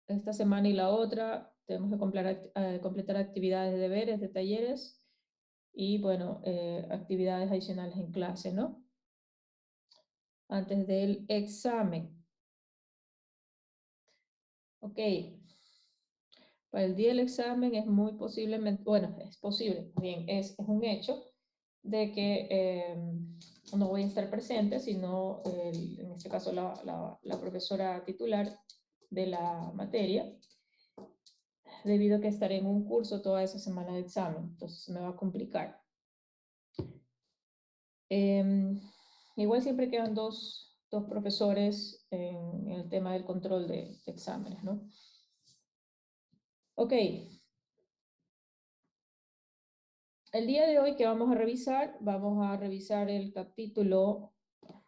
esta semana y la otra tenemos que completar actividades de deberes, de talleres y, bueno, actividades adicionales en clase, ¿no? Antes del examen. Ok. Para el día del examen es muy posiblemente, bueno, es posible, bien, es un hecho de que no voy a estar presente, sino en este caso la profesora titular de la materia, debido a que estaré en un curso toda esa semana de examen, entonces me va a complicar. Igual siempre quedan dos profesores en el tema del control de exámenes, ¿no? Ok. El día de hoy que vamos a revisar el capítulo,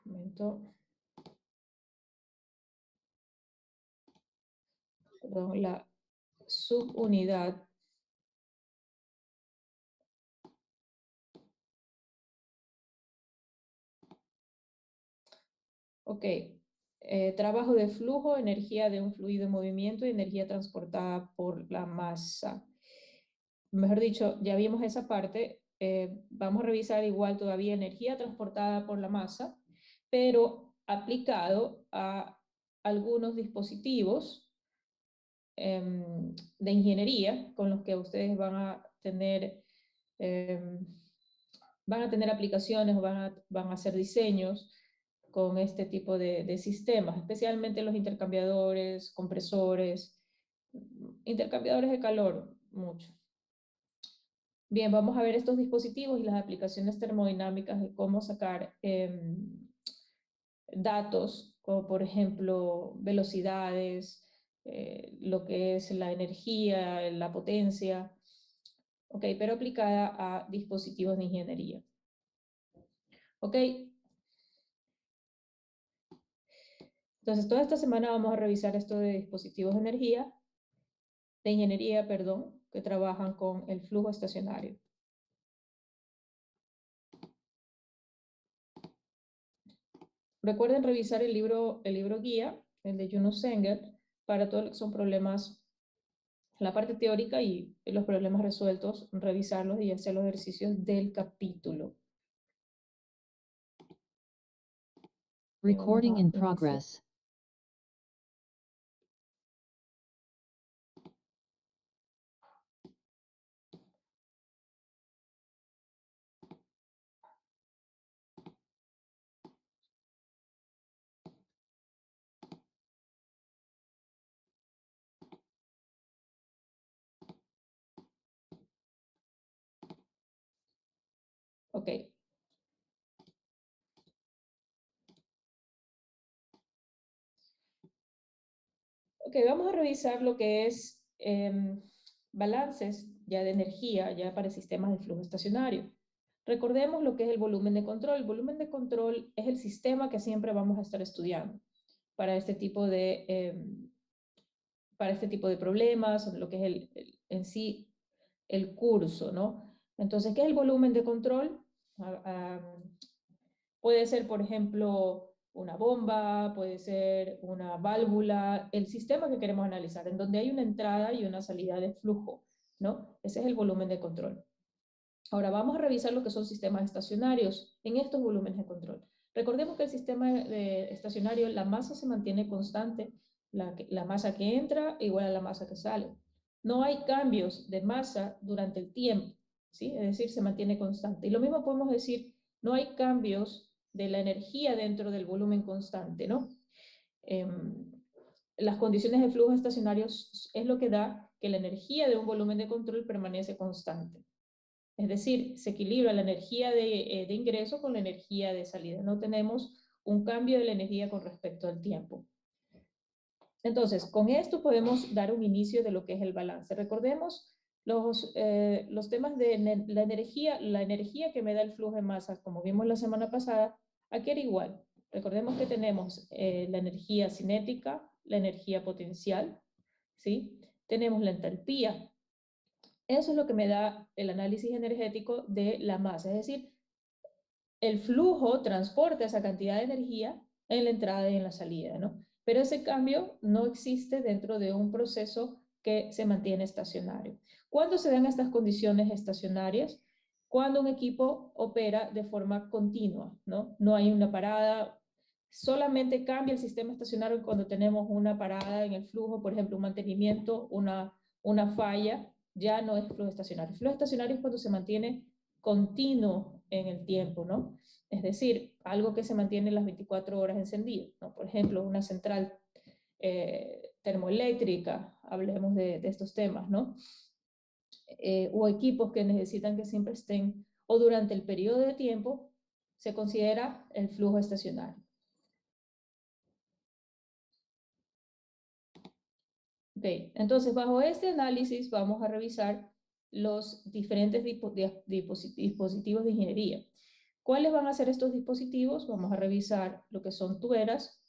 un momento, perdón, la subunidad. Ok, trabajo de flujo, energía de un fluido en movimiento y energía transportada por la masa. Mejor dicho, ya vimos esa parte, vamos a revisar igual todavía energía transportada por la masa, pero aplicado a algunos dispositivos de ingeniería con los que ustedes em, van a tener aplicaciones o van a hacer diseños con este tipo de sistemas, especialmente los intercambiadores, compresores, intercambiadores de calor, mucho. Bien, vamos a ver estos dispositivos y las aplicaciones termodinámicas de cómo sacar datos, como por ejemplo velocidades, lo que es la energía, la potencia, ok, pero aplicada a dispositivos de ingeniería. Ok, entonces toda esta semana vamos a revisar esto de dispositivos de energía, de ingeniería, perdón, que trabajan con el flujo estacionario. Recuerden revisar el libro guía, el de Juno Senger, para todo lo que son problemas, la parte teórica y los problemas resueltos, revisarlos y hacer los ejercicios del capítulo. Recording in progress. Ok. Ok, vamos a revisar lo que es balances ya de energía, ya para sistemas de flujo estacionario. Recordemos lo que es el volumen de control. El volumen de control es el sistema que siempre vamos a estar estudiando para este tipo de problemas, lo que es en sí el curso, ¿no? Entonces, ¿qué es el volumen de control? Puede ser, por ejemplo, una bomba, puede ser una válvula, el sistema que queremos analizar, en donde hay una entrada y una salida de flujo, ¿no? Ese es el volumen de control. Ahora vamos a revisar lo que son sistemas estacionarios en estos volúmenes de control. Recordemos que el sistema estacionario, la masa se mantiene constante, la masa que entra igual a la masa que sale. No hay cambios de masa durante el tiempo, ¿sí? Es decir, se mantiene constante. Y lo mismo podemos decir, no hay cambios de la energía dentro del volumen constante, ¿no? Las condiciones de flujo estacionarios es lo que da que la energía de un volumen de control permanece constante. Es decir, se equilibra la energía de ingreso con la energía de salida. No tenemos un cambio de la energía con respecto al tiempo. Entonces, con esto podemos dar un inicio de lo que es el balance. Recordemos los temas de la energía que me da el flujo de masas, como vimos la semana pasada, aquí era igual. Recordemos que tenemos la energía cinética, la energía potencial, ¿sí? Tenemos la entalpía. Eso es lo que me da el análisis energético de la masa, es decir, el flujo transporta esa cantidad de energía en la entrada y en la salida, ¿no? pero ese cambio no existe dentro de un proceso que se mantiene estacionario. ¿Cuándo se dan estas condiciones estacionarias? Cuando un equipo opera de forma continua, ¿no? No hay una parada, solamente cambia el sistema estacionario cuando tenemos una parada en el flujo, por ejemplo, un mantenimiento, una falla, ya no es flujo estacionario. Flujo estacionario es cuando se mantiene continuo en el tiempo, ¿no? Es decir, algo que se mantiene las 24 horas encendido, ¿no? Por ejemplo, una central termoeléctrica, hablemos de estos temas, ¿no? O equipos que necesitan que siempre estén, o durante el periodo de tiempo, se considera el flujo estacionario. Ok, entonces bajo este análisis vamos a revisar los diferentes dispositivos de ingeniería. ¿Cuáles van a ser estos dispositivos? Vamos a revisar lo que son toberas,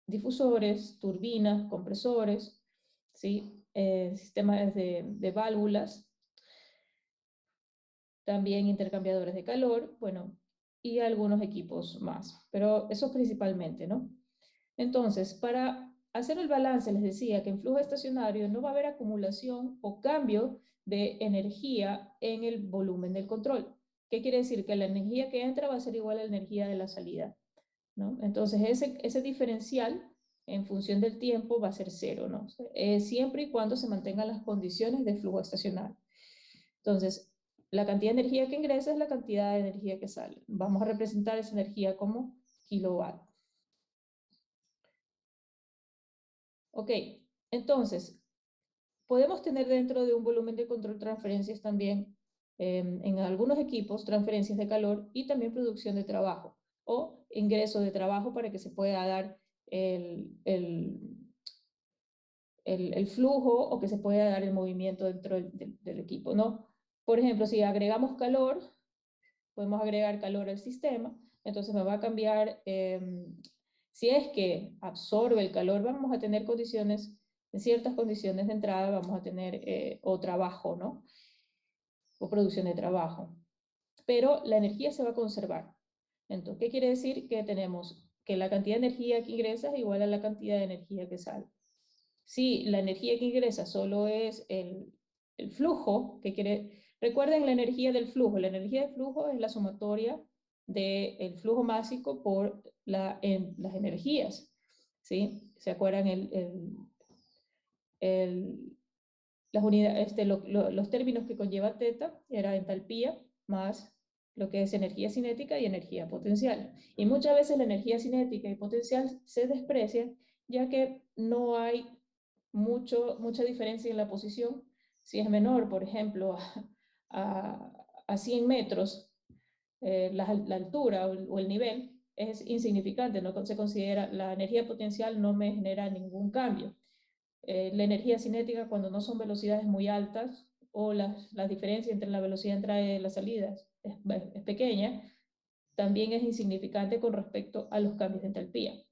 difusores, turbinas, compresores, ¿sí? Sistemas de válvulas, también intercambiadores de calor, bueno, y algunos equipos más, pero eso principalmente, ¿no? Entonces, para hacer el balance, les decía que en flujo estacionario no va a haber acumulación o cambio de energía en el volumen del control. ¿Qué quiere decir? Que la energía que entra va a ser igual a la energía de la salida, ¿no? Entonces, ese diferencial en función del tiempo va a ser cero, ¿no? Siempre y cuando se mantengan las condiciones de flujo estacionario. Entonces, la cantidad de energía que ingresa es la cantidad de energía que sale. Vamos a representar esa energía como kilowatt. Ok, entonces, podemos tener dentro de un volumen de control transferencias también, en algunos equipos, transferencias de calor y también producción de trabajo o ingreso de trabajo para que se pueda dar el flujo o que se pueda dar el movimiento dentro del equipo, ¿no? Por ejemplo, si agregamos calor, podemos agregar calor al sistema, entonces me va a cambiar, si es que absorbe el calor, vamos a tener condiciones, en ciertas condiciones de entrada vamos a tener o trabajo, ¿no? O producción de trabajo. Pero la energía se va a conservar. Entonces, ¿qué quiere decir? Que tenemos que la cantidad de energía que ingresa es igual a la cantidad de energía que sale. Si la energía que ingresa solo es el flujo, que quiere, recuerden la energía del flujo. La energía del flujo es la sumatoria del flujo másico por las energías, ¿sí? ¿Se acuerdan las unidades, los términos que conlleva teta? Era entalpía más lo que es energía cinética y energía potencial. Y muchas veces la energía cinética y potencial se desprecian ya que no hay mucha diferencia en la posición. Si es menor, por ejemplo, a 100 metros, la altura o el nivel es insignificante, no se considera, la energía potencial no me genera ningún cambio. La energía cinética, cuando no son velocidades muy altas o la diferencia entre la velocidad de entrada y la salida es pequeña, también es insignificante con respecto a los cambios de entalpía.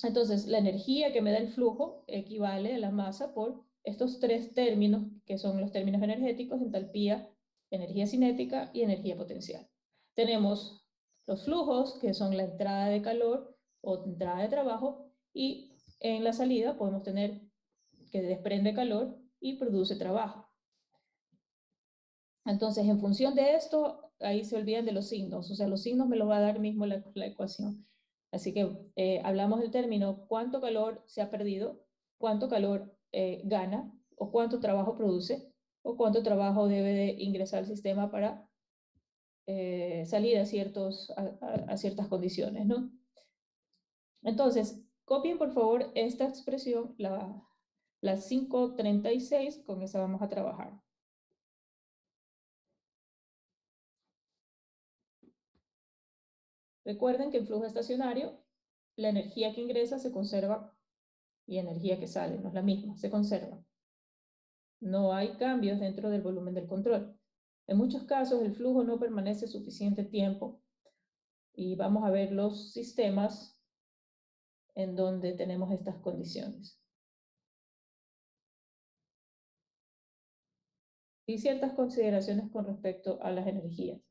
Entonces, la energía que me da el flujo equivale a la masa por estos tres términos, que son los términos energéticos: entalpía, energía cinética y energía potencial. Tenemos los flujos, que son la entrada de calor o entrada de trabajo, y en la salida podemos tener que desprende calor y produce trabajo. Entonces, en función de esto, ahí se olvidan de los signos, o sea, los signos me los va a dar mismo la ecuación. Así que hablamos del término cuánto calor se ha perdido, cuánto calor gana, o cuánto trabajo produce, o cuánto trabajo debe de ingresar al sistema para salir a ciertas condiciones, ¿no? Entonces, copien por favor esta expresión, la 536, con esa vamos a trabajar. Recuerden que en flujo estacionario, la energía que ingresa se conserva y energía que sale, no es la misma, se conserva. No hay cambios dentro del volumen del control. En muchos casos el flujo no permanece suficiente tiempo y vamos a ver los sistemas en donde tenemos estas condiciones. Y ciertas consideraciones con respecto a las energías.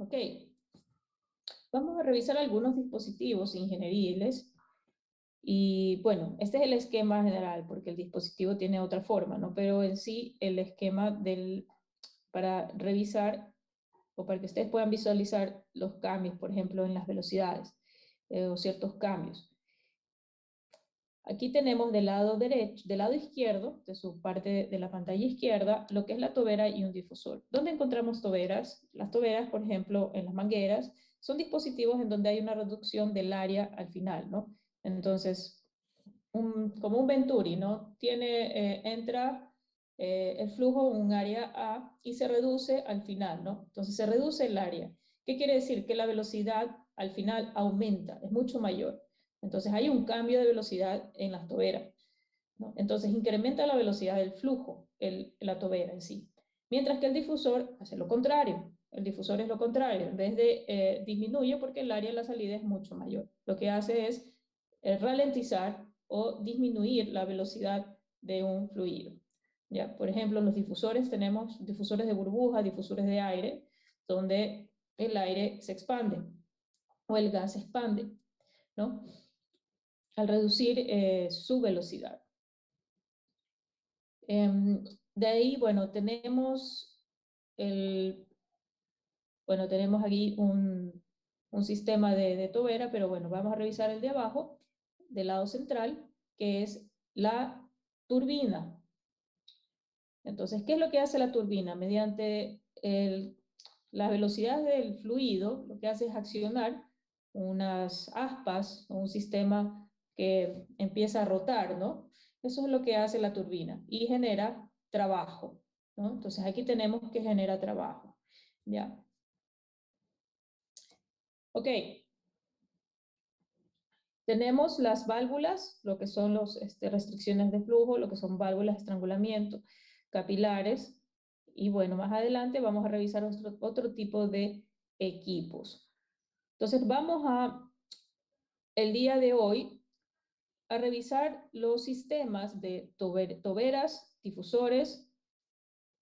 Ok, vamos a revisar algunos dispositivos ingenieriles. Y bueno, este es el esquema general, porque el dispositivo tiene otra forma, ¿no? Pero en sí, el esquema para revisar o para que ustedes puedan visualizar los cambios, por ejemplo, en las velocidades o ciertos cambios. Aquí tenemos del lado derecho, del lado izquierdo, de su parte de la pantalla izquierda, lo que es la tobera y un difusor. ¿Dónde encontramos toberas? Las toberas, por ejemplo, en las mangueras, son dispositivos en donde hay una reducción del área al final, ¿no? Entonces, como un Venturi, ¿no? Entra el flujo en un área A y se reduce al final, ¿no? Entonces se reduce el área. ¿Qué quiere decir? Que la velocidad al final aumenta, es mucho mayor. Entonces hay un cambio de velocidad en las toberas, ¿no? Entonces incrementa la velocidad del flujo, la tobera en sí. Mientras que el difusor hace lo contrario. El difusor es lo contrario. En vez de disminuye porque el área de la salida es mucho mayor. Lo que hace es ralentizar o disminuir la velocidad de un fluido. ¿Ya? Por ejemplo, los difusores tenemos difusores de burbuja, difusores de aire, donde el aire se expande o el gas se expande, ¿no? Al reducir su velocidad. De ahí, bueno, tenemos aquí un sistema de tobera, pero bueno, vamos a revisar el de abajo, del lado central, que es la turbina. Entonces, ¿qué es lo que hace la turbina? Mediante la velocidad del fluido, lo que hace es accionar unas aspas o un sistema que empieza a rotar, ¿no? Eso es lo que hace la turbina y genera trabajo, ¿no? Entonces, aquí tenemos que genera trabajo, ¿ya? Ok, tenemos las válvulas, lo que son las restricciones de flujo, lo que son válvulas de estrangulamiento, capilares, y bueno, más adelante vamos a revisar otro tipo de equipos. Entonces el día de hoy, a revisar los sistemas de toberas, difusores,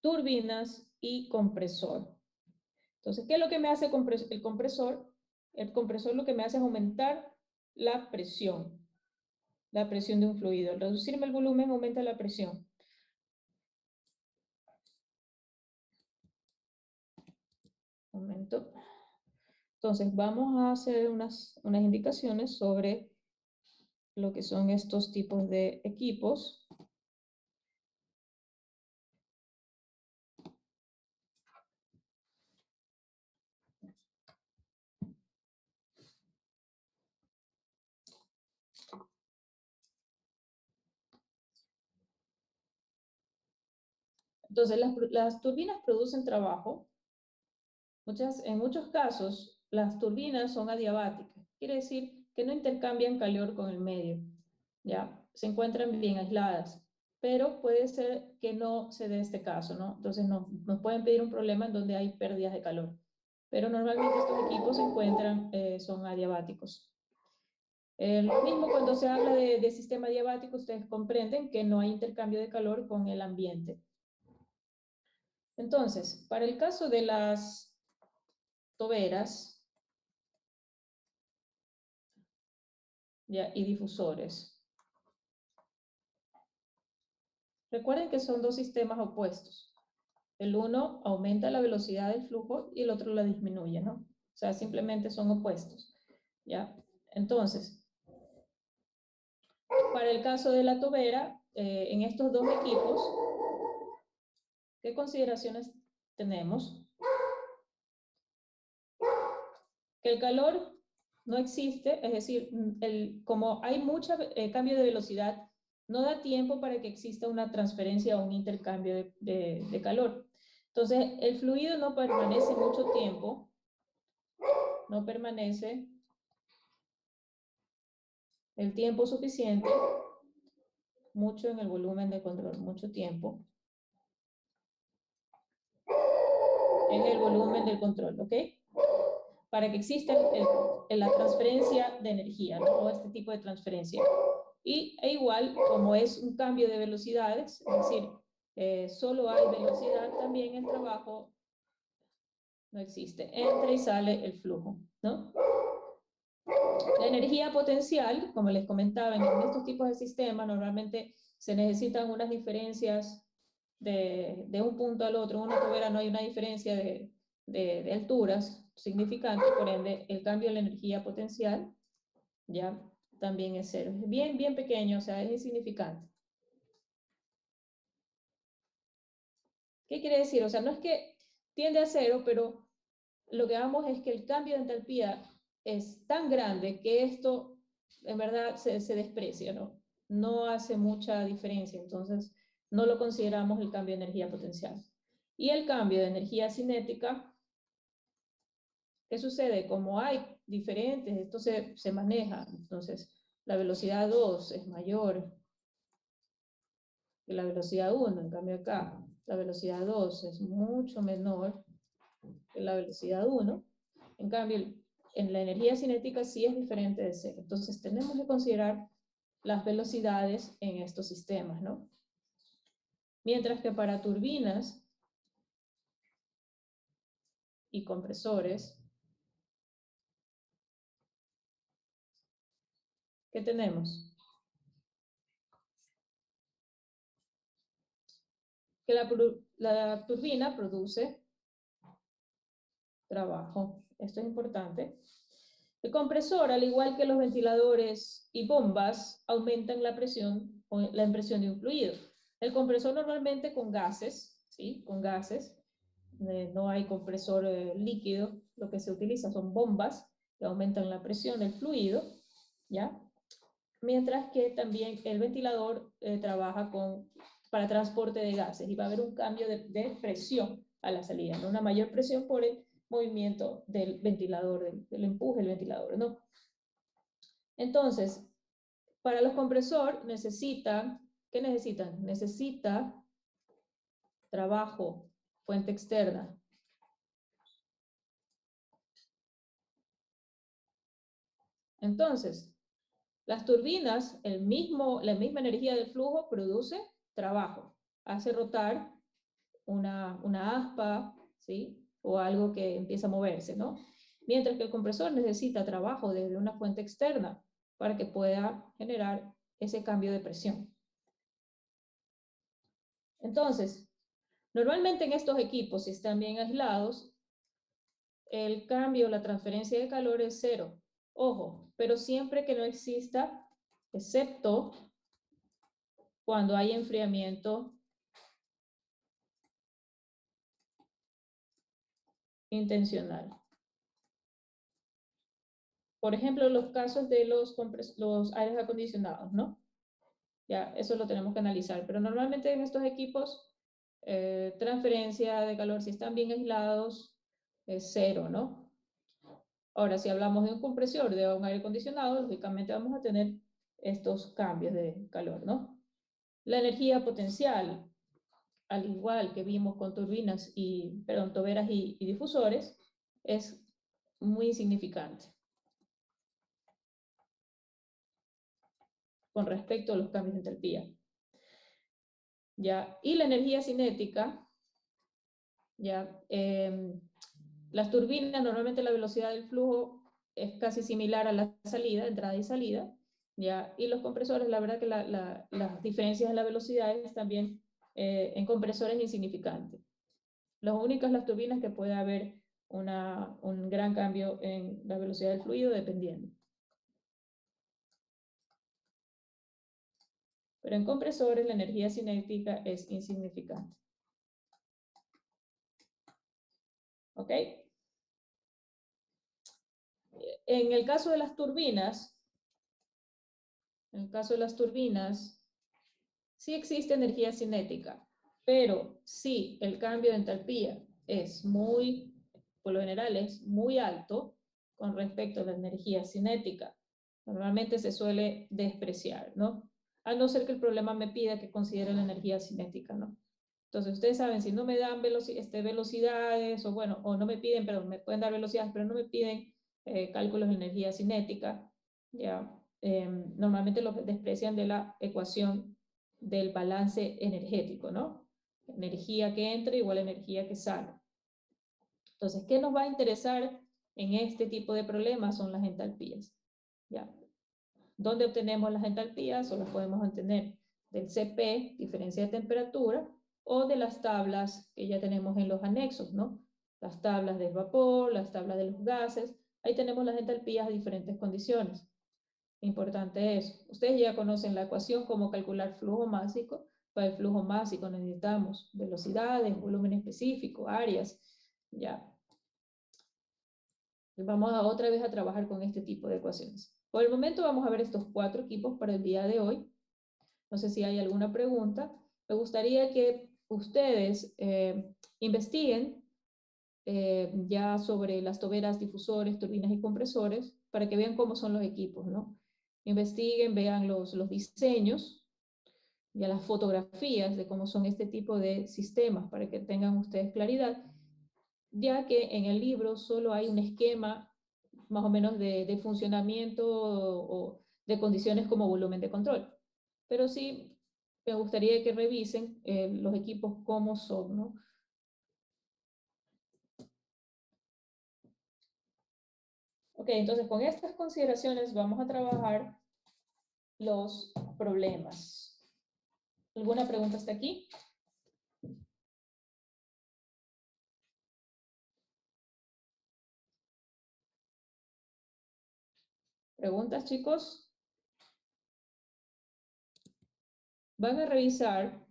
turbinas y compresor. Entonces, ¿qué es lo que me hace el compresor? El compresor lo que me hace es aumentar la presión de un fluido. Al reducirme el volumen, aumenta la presión. Aumento. Entonces, vamos a hacer unas indicaciones sobre lo que son estos tipos de equipos. Entonces, las turbinas producen trabajo. En muchos casos, las turbinas son adiabáticas. Quiere decir que no intercambian calor con el medio. ¿Ya? Se encuentran bien aisladas. Pero puede ser que no se dé este caso, ¿no? Entonces nos pueden pedir un problema en donde hay pérdidas de calor. Pero normalmente estos equipos son adiabáticos. Lo mismo cuando se habla de sistema adiabático, ustedes comprenden que no hay intercambio de calor con el ambiente. Entonces, para el caso de las toberas, ¿ya? Y difusores, recuerden que son dos sistemas opuestos. El uno aumenta la velocidad del flujo y el otro la disminuye, ¿no? O sea, simplemente son opuestos, ¿ya? Entonces, para el caso de la tobera, en estos dos equipos, ¿qué consideraciones tenemos? Que el calor no existe, es decir, como hay mucho cambio de velocidad, no da tiempo para que exista una transferencia o un intercambio de calor. Entonces, el fluido no permanece mucho tiempo, no permanece el tiempo suficiente, mucho en el volumen de control, mucho tiempo en el volumen del control, ¿ok? Para que exista la transferencia de energía, ¿no? O este tipo de transferencia. Igual, como es un cambio de velocidades, es decir, solo hay velocidad, también el trabajo No existe. Entra y sale el flujo, ¿no? La energía potencial, como les comentaba, en estos tipos de sistemas normalmente se necesitan unas diferencias de un punto al otro. En una tobera no hay una diferencia de alturas significante, por ende el cambio de la energía potencial ya también es cero. Es bien, bien pequeño, o sea, es insignificante. ¿Qué quiere decir? O sea, no es que tiende a cero, pero lo que vamos es que el cambio de entalpía es tan grande que esto en verdad se desprecia, ¿no? No hace mucha diferencia, entonces no lo consideramos el cambio de energía potencial. Y el cambio de energía cinética, ¿qué sucede? Como hay diferentes, esto se maneja, entonces la velocidad 2 es mayor que la velocidad 1, en cambio acá la velocidad 2 es mucho menor que la velocidad 1, en cambio en la energía cinética sí es diferente de cero. Entonces tenemos que considerar las velocidades en estos sistemas, ¿no? Mientras que para turbinas y compresores, ¿qué tenemos? Que la turbina produce trabajo. Esto es importante. El compresor, al igual que los ventiladores y bombas, aumentan la presión o la impresión de un fluido. El compresor normalmente con gases, ¿sí? Con gases. No hay compresor líquido. Lo que se utiliza son bombas que aumentan la presión del fluido, ¿ya? Mientras que también el ventilador trabaja para transporte de gases y va a haber un cambio de presión a la salida, ¿no? Una mayor presión por el movimiento del ventilador, del empuje del ventilador, ¿no? Entonces, para los compresores necesitan, ¿qué necesitan? Necesita trabajo, fuente externa. Entonces, las turbinas, la misma energía del flujo produce trabajo, hace rotar una aspa, ¿sí? O algo que empieza a moverse, ¿no? Mientras que el compresor necesita trabajo desde una fuente externa para que pueda generar ese cambio de presión. Entonces, normalmente en estos equipos, si están bien aislados, el cambio, la transferencia de calor es cero. Ojo, pero siempre que no exista, excepto cuando hay enfriamiento intencional. Por ejemplo, los casos de los aires acondicionados, ¿no? Ya, eso lo tenemos que analizar. Pero normalmente en estos equipos, transferencia de calor, si están bien aislados, es cero, ¿no? Ahora, si hablamos de un compresor, de un aire acondicionado, lógicamente vamos a tener estos cambios de calor, ¿no? La energía potencial, al igual que vimos con turbinas toberas y difusores, es muy insignificante con respecto a los cambios de entalpía. ¿Ya? Y la energía cinética, ¿ya? Las turbinas, normalmente la velocidad del flujo es casi similar a la salida, entrada y salida, ¿ya? Y los compresores, la verdad que las diferencias en la velocidad es también en compresores insignificante. Las únicas las turbinas que puede haber un gran cambio en la velocidad del fluido dependiendo. Pero en compresores la energía cinética es insignificante. ¿Ok? En el caso de las turbinas, sí existe energía cinética, pero si el cambio de entalpía es por lo general es muy alto con respecto a la energía cinética, normalmente se suele despreciar, ¿no? A no ser que el problema me pida que considere la energía cinética, ¿no? Entonces, ustedes saben, si no me dan velocidades, o bueno, o no me piden, perdón, me pueden dar velocidades, pero no me piden cálculos de energía cinética, ya, normalmente lo desprecian de la ecuación del balance energético, ¿no? Energía que entra igual a energía que sale. Entonces, ¿qué nos va a interesar en este tipo de problemas? Son las entalpías. ¿Ya? ¿Dónde obtenemos las entalpías? O las podemos obtener del CP, diferencia de temperatura, o de las tablas que ya tenemos en los anexos, ¿no? Las tablas del vapor, las tablas de los gases. Ahí tenemos las entalpías a diferentes condiciones. Importante eso. Ustedes ya conocen la ecuación, cómo calcular flujo másico. Para el flujo másico necesitamos velocidades, volumen específico, áreas, ya. Vamos a otra vez a trabajar con este tipo de ecuaciones. Por el momento vamos a ver estos 4 equipos para el día de hoy. No sé si hay alguna pregunta. Me gustaría que ustedes investiguen ya sobre las toberas, difusores, turbinas y compresores para que vean cómo son los equipos, ¿no? Investiguen, vean los diseños, ya las fotografías de cómo son este tipo de sistemas para que tengan ustedes claridad, ya que en el libro solo hay un esquema más o menos de funcionamiento o de condiciones como volumen de control. Pero sí me gustaría que revisen los equipos cómo son, ¿no? Ok, entonces con estas consideraciones vamos a trabajar los problemas. ¿Alguna pregunta hasta aquí? ¿Preguntas, chicos? Van a revisar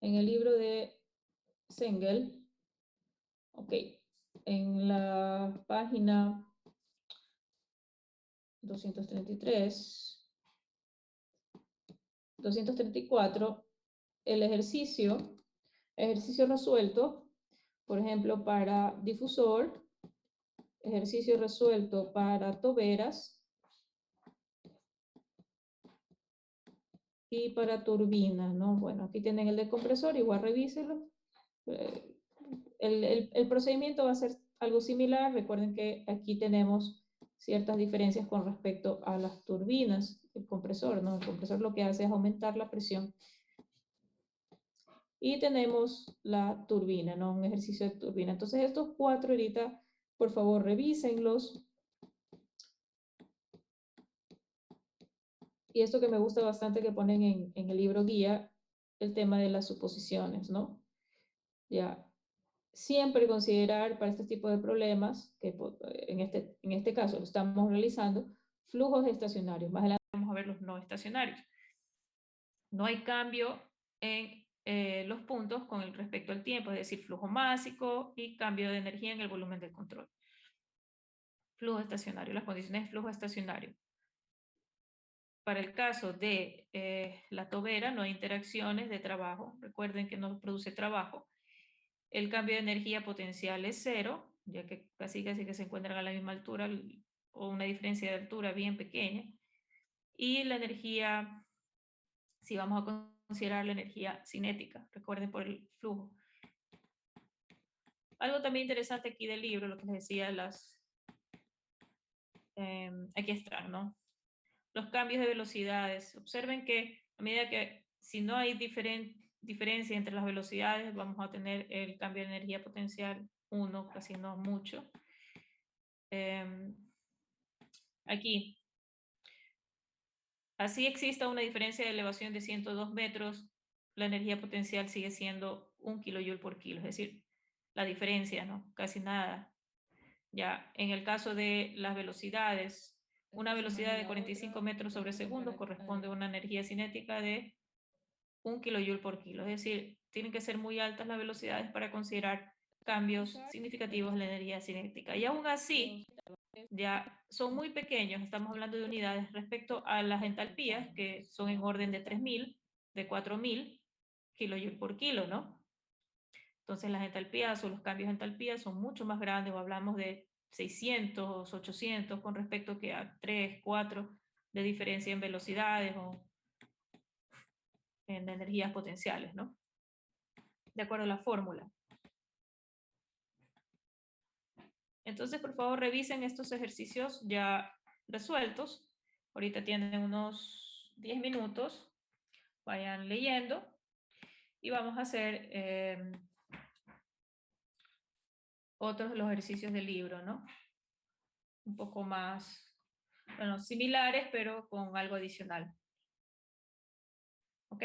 en el libro de Sengel, ok, en la página 233, 234, el ejercicio resuelto, por ejemplo, para difusor, ejercicio resuelto para toberas y para turbina, ¿no? Bueno, aquí tienen el de compresor, igual revíselo. El procedimiento va a ser algo similar. Recuerden que aquí tenemos ciertas diferencias con respecto a las turbinas, el compresor, ¿no? El compresor lo que hace es aumentar la presión. Y tenemos la turbina, ¿no? Un ejercicio de turbina. Entonces estos 4 ahorita, por favor, revísenlos. Y esto que me gusta bastante que ponen en el libro guía, el tema de las suposiciones, ¿no? Ya, siempre considerar para este tipo de problemas, que en este caso lo estamos realizando, flujos estacionarios. Más adelante vamos a ver los no estacionarios. No hay cambio en los puntos con respecto al tiempo, es decir, flujo másico y cambio de energía en el volumen del control. Flujo estacionario, las condiciones de flujo estacionario. Para el caso de la tobera, no hay interacciones de trabajo. Recuerden que no produce trabajo. El cambio de energía potencial es 0, ya que casi que se encuentran a la misma altura o una diferencia de altura bien pequeña. Y la energía, si vamos a considerar la energía cinética, recuerden por el flujo. Algo también interesante aquí del libro, lo que les decía, aquí está, ¿no? Los cambios de velocidades. Observen que a medida que, si no hay diferencia entre las velocidades, vamos a tener el cambio de energía potencial 1, casi no mucho. Aquí, así exista una diferencia de elevación de 102 metros, la energía potencial sigue siendo 1 kilojoule por kilo, es decir, la diferencia, ¿no? Casi nada. Ya, en el caso de las velocidades, una velocidad de 45 metros sobre segundo corresponde a una energía cinética de 1 kilojoule por kilo. Es decir, tienen que ser muy altas las velocidades para considerar cambios significativos en la energía cinética. Y aún así, ya son muy pequeños, estamos hablando de unidades respecto a las entalpías, que son en orden de 3.000, de 4.000 kilojoule por kilo, ¿no? Entonces las entalpías o los cambios de entalpía son mucho más grandes, o hablamos de 600, 800 con respecto que a 3, 4 de diferencia en velocidades o en energías potenciales, ¿no? De acuerdo a la fórmula. Entonces, por favor, revisen estos ejercicios ya resueltos. Ahorita tienen unos 10 minutos. Vayan leyendo y vamos a hacer otros de los ejercicios del libro, ¿no? Un poco más, bueno, similares, pero con algo adicional. ¿Ok?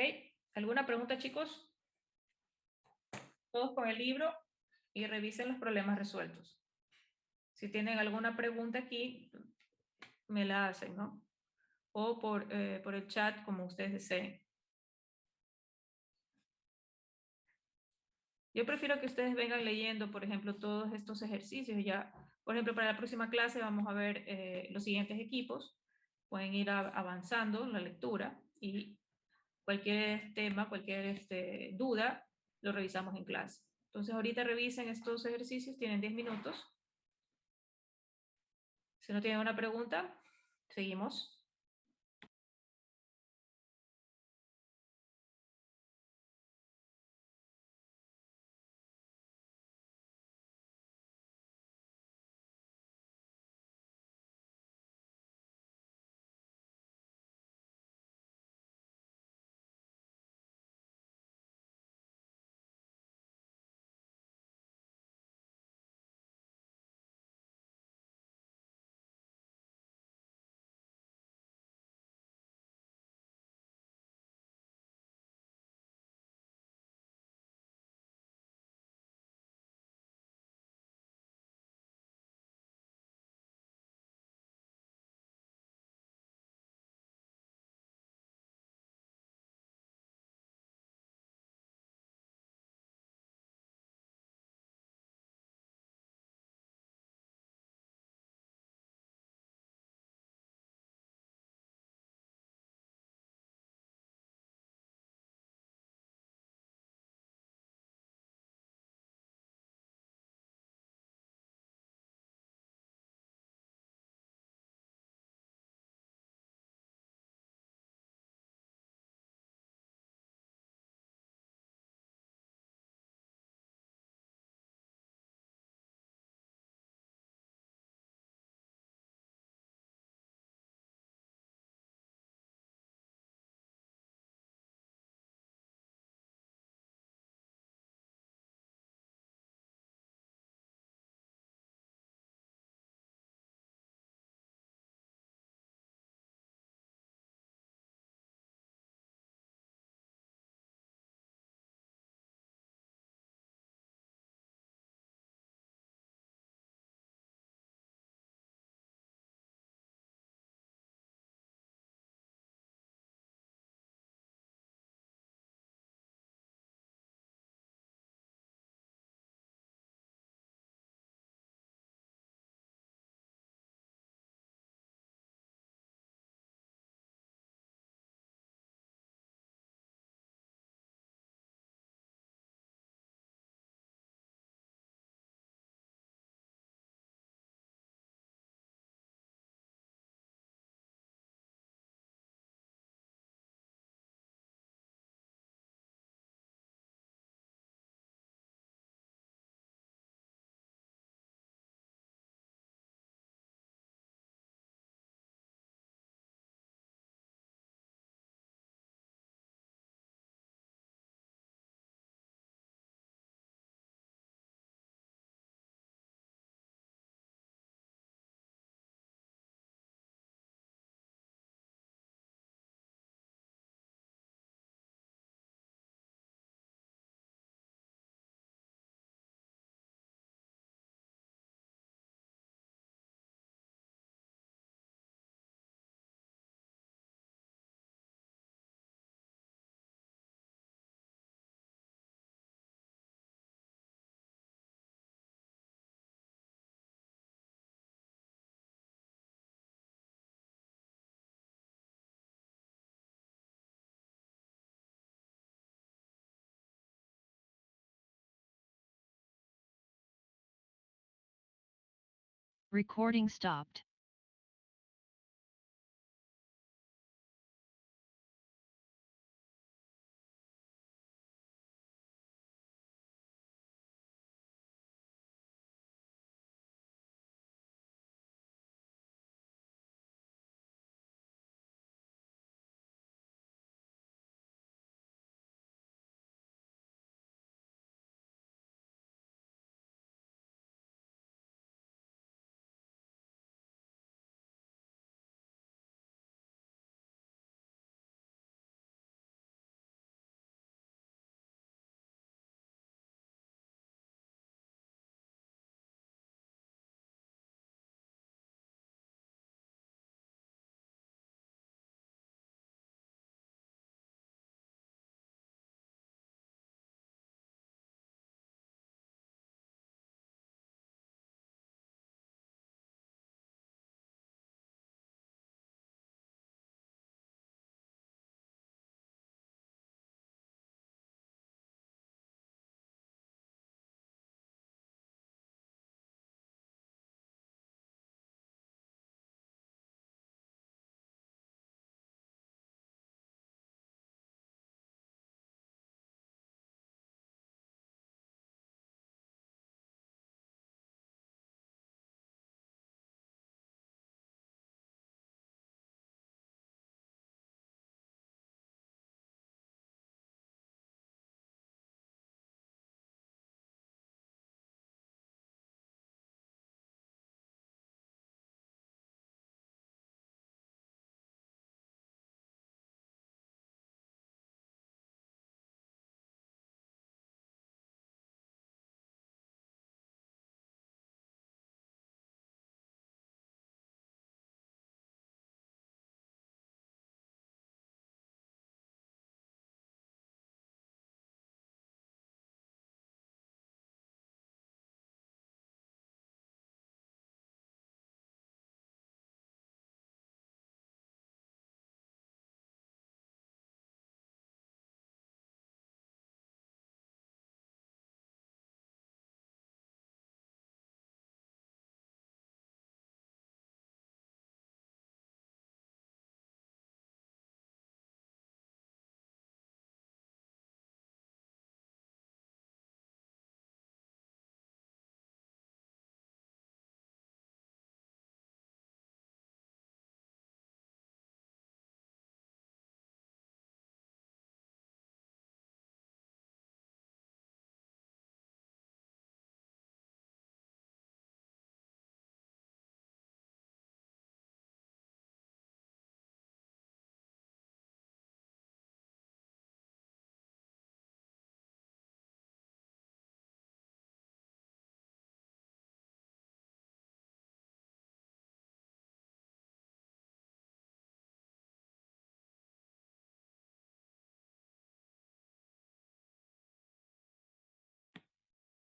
¿Alguna pregunta, chicos? Todos con el libro y revisen los problemas resueltos. Si tienen alguna pregunta aquí, me la hacen, ¿no? O por el chat, como ustedes deseen. Yo prefiero que ustedes vengan leyendo, por ejemplo, todos estos ejercicios. Ya, por ejemplo, para la próxima clase vamos a ver los siguientes equipos. Pueden ir avanzando en la lectura y cualquier tema, cualquier duda, lo revisamos en clase. Entonces, ahorita revisen estos ejercicios, tienen 10 minutos. Si no tienen una pregunta, seguimos. Recording stopped.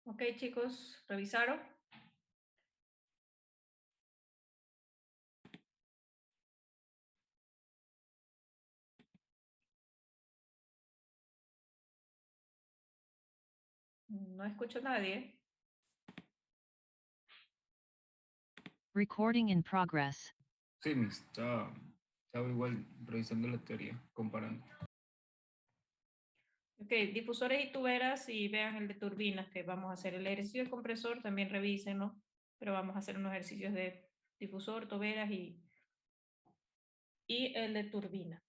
Ok, chicos, ¿revisaron? No escucho a nadie. Recording in progress. Sí, estaba igual revisando la teoría, comparando. Ok, difusores y tuberas y vean el de turbinas que vamos a hacer. El ejercicio de compresor también revisen, ¿no? Pero vamos a hacer unos ejercicios de difusor, tuberas y el de turbina.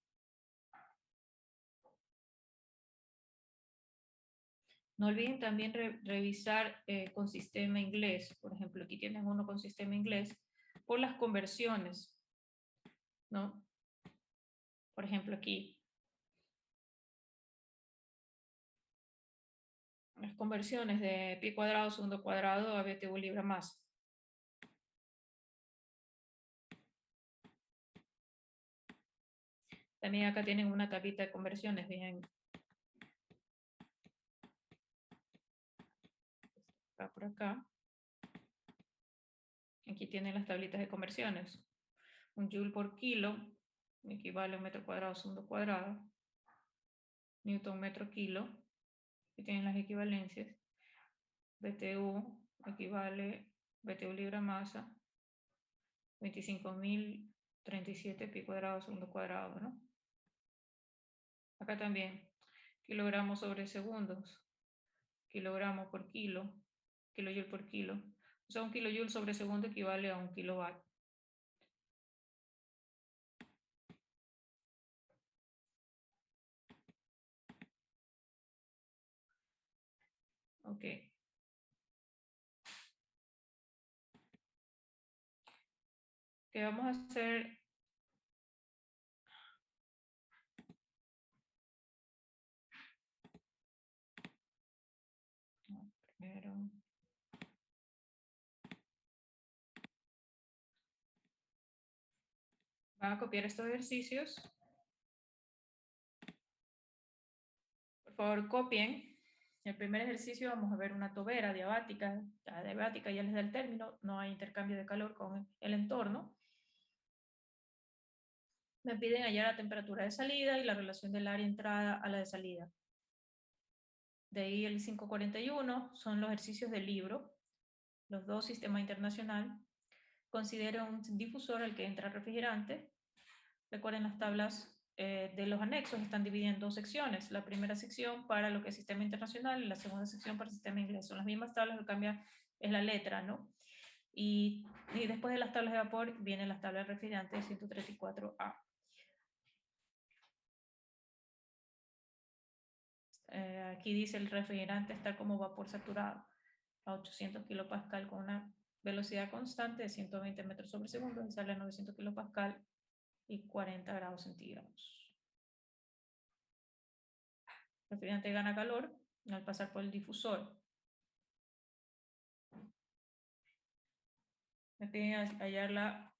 No olviden también revisar con sistema inglés. Por ejemplo, aquí tienen uno con sistema inglés por las conversiones, ¿no? Por ejemplo, aquí. Las conversiones de pi cuadrado, segundo cuadrado a BTU libra masa. También acá tienen una tablita de conversiones, bien. Acá por acá. Aquí tienen las tablitas de conversiones. Un joule por kilo equivale a un metro cuadrado segundo cuadrado. Newton metro kilo. Aquí tienen las equivalencias. BTU equivale BTU libra masa. 25.037 pi cuadrado segundo cuadrado, ¿no? Acá también. Kilogramos sobre segundos. Kilogramo por kilo. Kilojoule por kilo. O sea, un kilojoule sobre segundo equivale a un kilowatt. Ok. ¿Qué vamos a hacer? Primero. Van a copiar estos ejercicios. Por favor, copien. En el primer ejercicio vamos a ver una tobera diabática. La diabática ya les da el término, no hay intercambio de calor con el entorno. Me piden hallar la temperatura de salida y la relación del área entrada a la de salida. De ahí el 541 son los ejercicios del libro, los dos sistemas internacional. Considera un difusor al que entra refrigerante. Recuerden las tablas de los anexos están divididas en dos secciones. La primera sección para lo que es sistema internacional y la segunda sección para el sistema inglés. Son las mismas tablas, lo que cambia es la letra, ¿no? Y después de las tablas de vapor vienen las tablas de refrigerante 134A. Aquí dice el refrigerante está como vapor saturado a 800 kilopascal con una velocidad constante de 120 metros sobre segundo y sale a 900 kilopascal y 40 grados centígrados. El refrigerante gana calor al pasar por el difusor. Me piden hallar la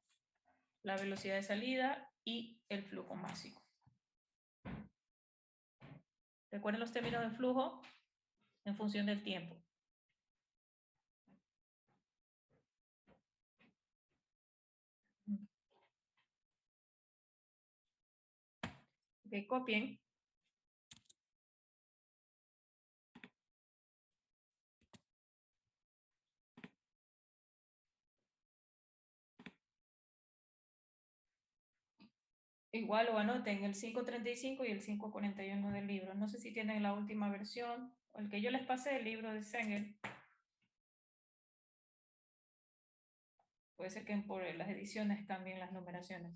velocidad de salida y el flujo máximo. Recuerden los términos de flujo en función del tiempo. Ok, copien. Igual o anoten el 535 y el 541 del libro. No sé si tienen la última versión o el que yo les pasé, el libro de Sengel. Puede ser que por las ediciones cambien las numeraciones.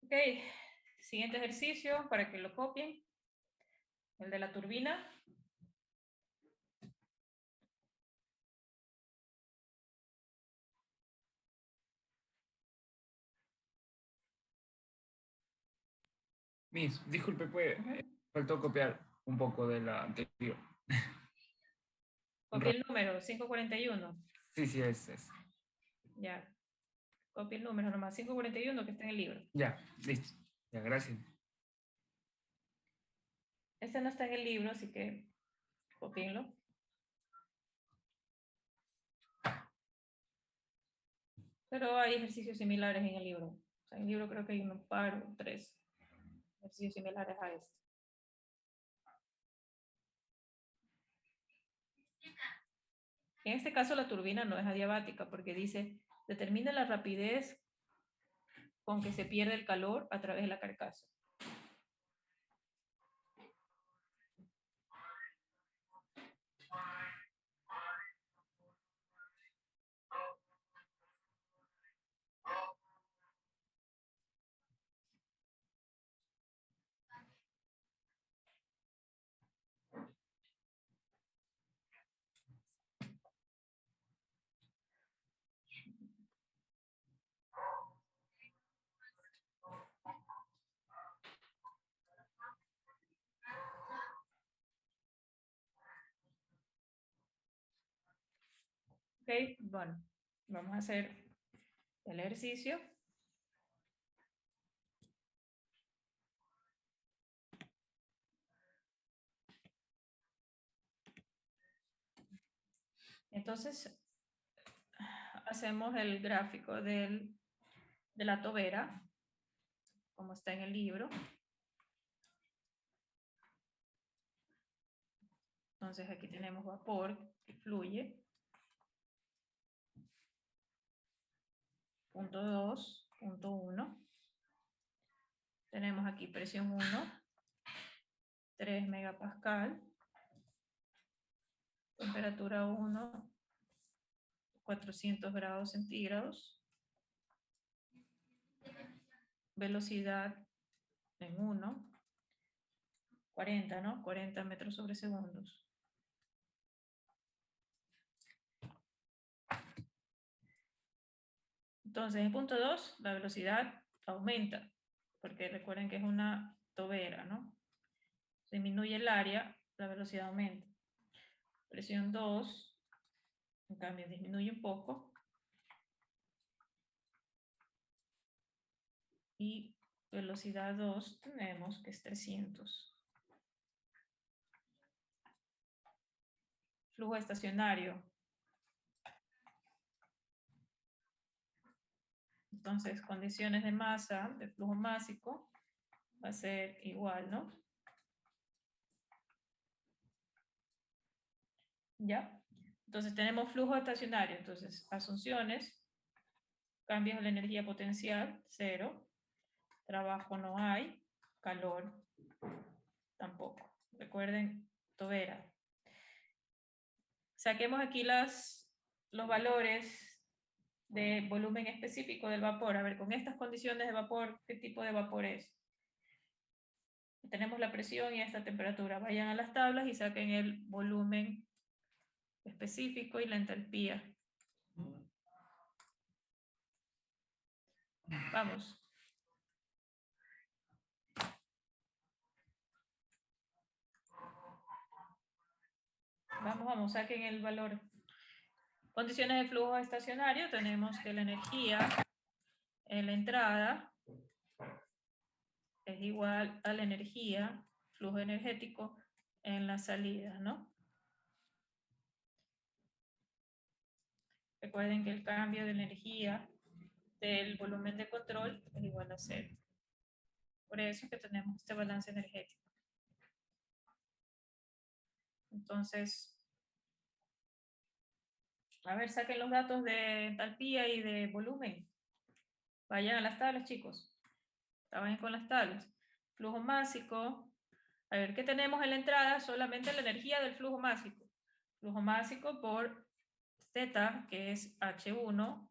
Ok, siguiente ejercicio para que lo copien. El de la turbina. Miss, disculpe, faltó copiar un poco de la anterior. Copia el número, 541. Sí, sí, es. Ya. Copia el número nomás, 541 que está en el libro. Ya, listo. Ya, gracias. Este no está en el libro, así que copienlo. Pero hay ejercicios similares en el libro. O sea, en el libro creo que hay un par o 3 ejercicios similares a este. En este caso la turbina no es adiabática porque dice, determina la rapidez con que se pierde el calor a través de la carcasa. Ok, bueno, vamos a hacer el ejercicio. Entonces, hacemos el gráfico de la tobera, como está en el libro. Entonces aquí tenemos vapor que fluye. Punto 2, punto 1. Tenemos aquí presión 1, 3 megapascal. Temperatura 1, 400 grados centígrados. Velocidad en 1, 40, ¿no? 40 metros sobre segundos. Entonces, en punto 2, la velocidad aumenta, porque recuerden que es una tobera, ¿no? Disminuye el área, la velocidad aumenta. Presión 2, en cambio, disminuye un poco. Y velocidad 2 tenemos que es 300. Flujo estacionario. Entonces, condiciones de masa, de flujo másico, va a ser igual, ¿no? ¿Ya? Entonces tenemos flujo estacionario. Entonces, asunciones, cambios de la energía potencial, 0. Trabajo no hay, calor tampoco. Recuerden, tobera. Saquemos aquí los valores de volumen específico del vapor. A ver, con estas condiciones de vapor, ¿qué tipo de vapor es? Tenemos la presión y esta temperatura. Vayan a las tablas y saquen el volumen específico y la entalpía. Vamos. Vamos, saquen el valor. Condiciones de flujo estacionario, tenemos que la energía en la entrada es igual a la energía, flujo energético, en la salida, ¿no? Recuerden que el cambio de energía del volumen de control es igual a 0. Por eso es que tenemos este balance energético. Entonces, a ver, saquen los datos de entalpía y de volumen. Vayan a las tablas, chicos. Trabajen con las tablas. Flujo másico. A ver, ¿qué tenemos en la entrada? Solamente la energía del flujo másico. Flujo másico por Z, que es H1,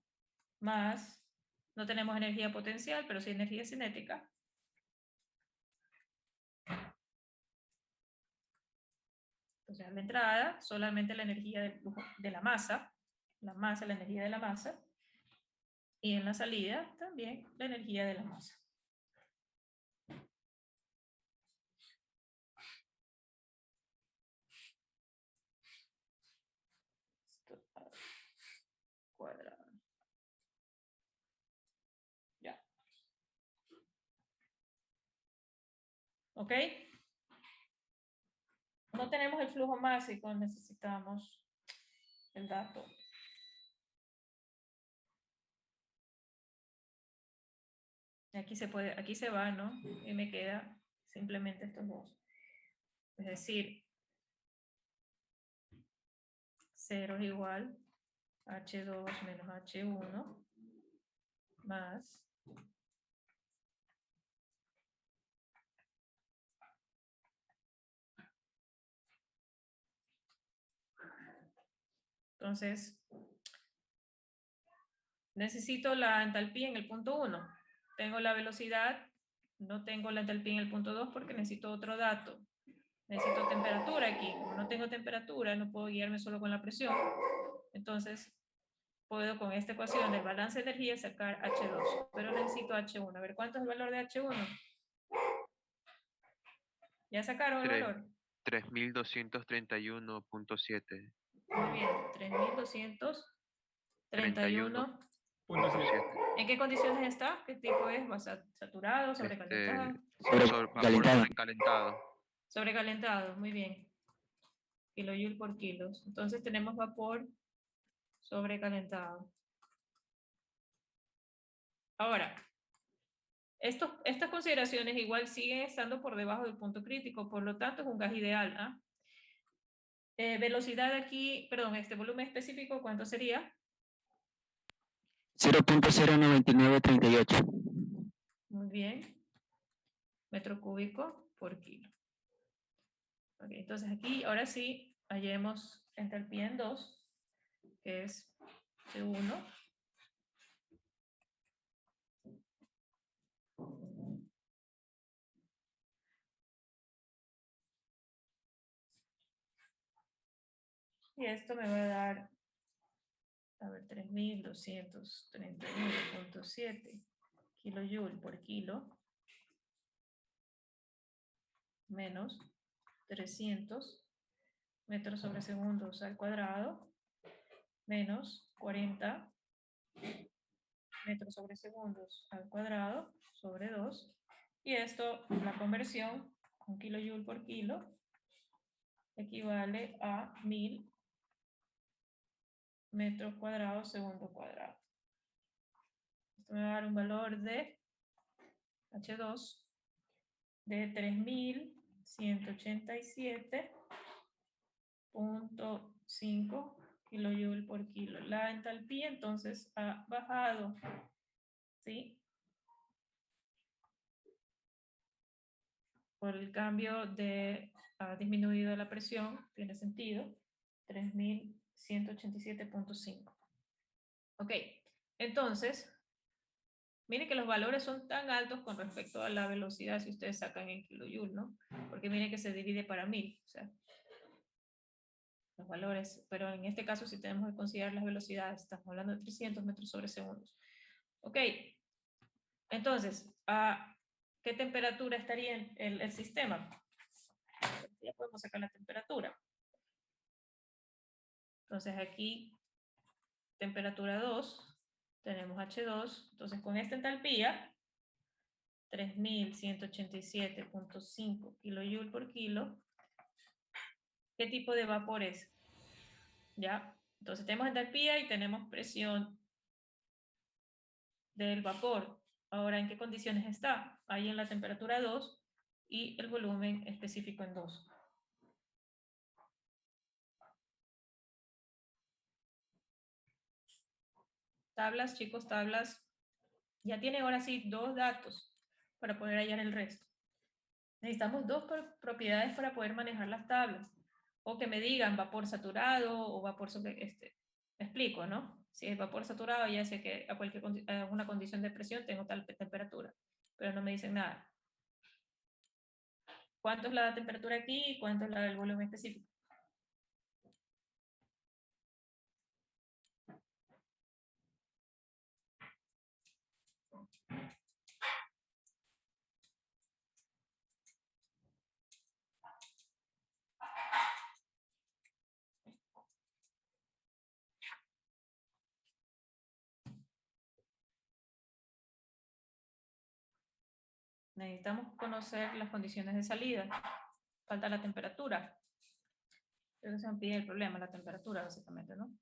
más, no tenemos energía potencial, pero sí energía cinética. Entonces, a la entrada, solamente la energía del flujo de la masa, la energía de la masa, y en la salida también la energía de la masa. Cuadrado. Ya. ¿Ok? No tenemos el flujo másico, necesitamos el dato. Aquí se puede, aquí se va, ¿no? Y me queda simplemente estos dos. Es decir, 0 es igual a H2 menos H1 más entonces necesito la entalpía en el punto 1. Tengo la velocidad, no tengo la entalpía en el punto 2 porque necesito otro dato. Necesito temperatura aquí. Como no tengo temperatura, no puedo guiarme solo con la presión. Entonces, puedo con esta ecuación del balance de energía sacar H2. Pero necesito H1. A ver, ¿cuánto es el valor de H1? ¿Ya sacaron el valor? 3231.7. Muy bien, 3231. 31.7. ¿En qué condiciones está? ¿Qué tipo es? ¿Saturado? ¿Sobrecalentado? Sobrecalentado. Sobrecalentado, muy bien. Kilojoule por kilos. Entonces tenemos vapor sobrecalentado. Ahora, estas consideraciones igual siguen estando por debajo del punto crítico, por lo tanto es un gas ideal. ¿Ah? Velocidad aquí, perdón, este volumen específico, ¿cuánto sería? 0.09938. Muy bien. Metro cúbico por kilo. Okay, entonces aquí, ahora sí, hallemos entalpía en 2, que es C1. Y esto me va a dar, a ver, 3231.7 kilojoule por kilo menos 300 metros sobre segundos al cuadrado menos 40 metros sobre segundos al cuadrado sobre 2. Y esto, la conversión, un kilojoule por kilo, equivale a 1000 metros cuadrados segundo cuadrado. Esto me va a dar un valor de H2 de 3187.5 kilojoule por kilo. La entalpía entonces ha bajado, ¿sí? Por el cambio de, ha disminuido la presión, tiene sentido, 3187.5. Ok, entonces, miren que los valores son tan altos con respecto a la velocidad si ustedes sacan en kilojoule, ¿no? Porque miren que se divide para 1000, o sea, los valores, pero en este caso si tenemos que considerar las velocidades, estamos hablando de 300 metros sobre segundos. Ok, entonces, ¿a qué temperatura estaría el sistema? Ya podemos sacar la temperatura. Entonces aquí, temperatura 2, tenemos H2. Entonces con esta entalpía, 3187.5 kJ por kilo, ¿qué tipo de vapor es? ¿Ya? Entonces tenemos entalpía y tenemos presión del vapor. Ahora, ¿en qué condiciones está? Ahí en la temperatura 2 y el volumen específico en 2. Tablas, chicos, tablas. Ya tiene ahora sí 2 datos para poder hallar el resto. Necesitamos 2 propiedades para poder manejar las tablas. O que me digan vapor saturado o vapor sobre me explico, ¿no? Si es vapor saturado, ya sé que a una condición de presión tengo tal temperatura, pero no me dicen nada. ¿Cuánto es la temperatura aquí y cuánto es la del volumen específico? Necesitamos conocer las condiciones de salida. Falta la temperatura. Eso se me pide el problema, la temperatura, básicamente, ¿no?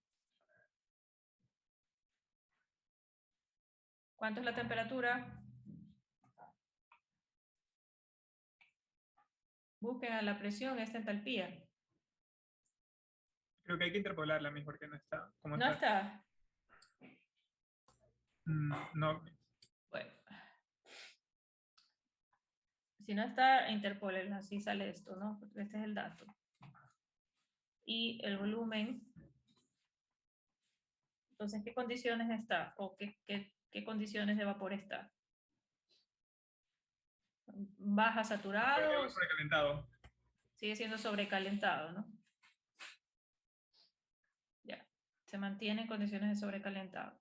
¿Cuánto es la temperatura? Busquen a la presión esta entalpía. Creo que hay que interpolarla mejor que no está. ¿Cómo No está? está. No. Bueno. Si no está, interpólenla, así sale esto, ¿no? Porque este es el dato. Y el volumen. Entonces, ¿qué condiciones está? ¿O qué condiciones de vapor está? Baja saturado. Sobrecalentado. Sigue siendo sobrecalentado, ¿no? Ya. Se mantiene en condiciones de sobrecalentado.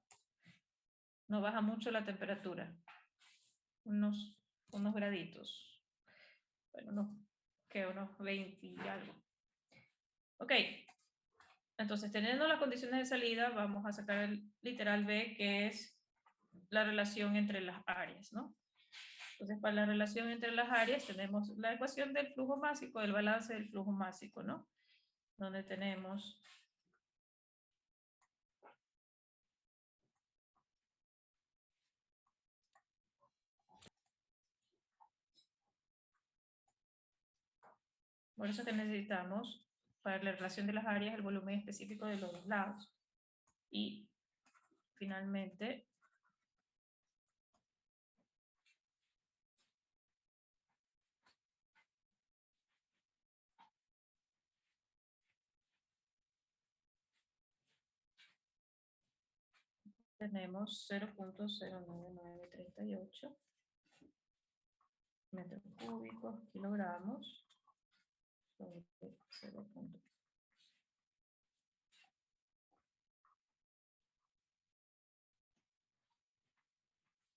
No baja mucho la temperatura. Unos graditos. Bueno, unos 20 y algo. Ok. Entonces, teniendo las condiciones de salida, vamos a sacar el literal B, que es la relación entre las áreas, ¿no? Entonces, para la relación entre las áreas tenemos la ecuación del flujo másico, del balance del flujo másico, ¿no? Donde tenemos por eso que necesitamos, para la relación de las áreas, el volumen específico de los dos lados. Y finalmente, tenemos 0.09938 metros cúbicos, kilogramos, sobre 0.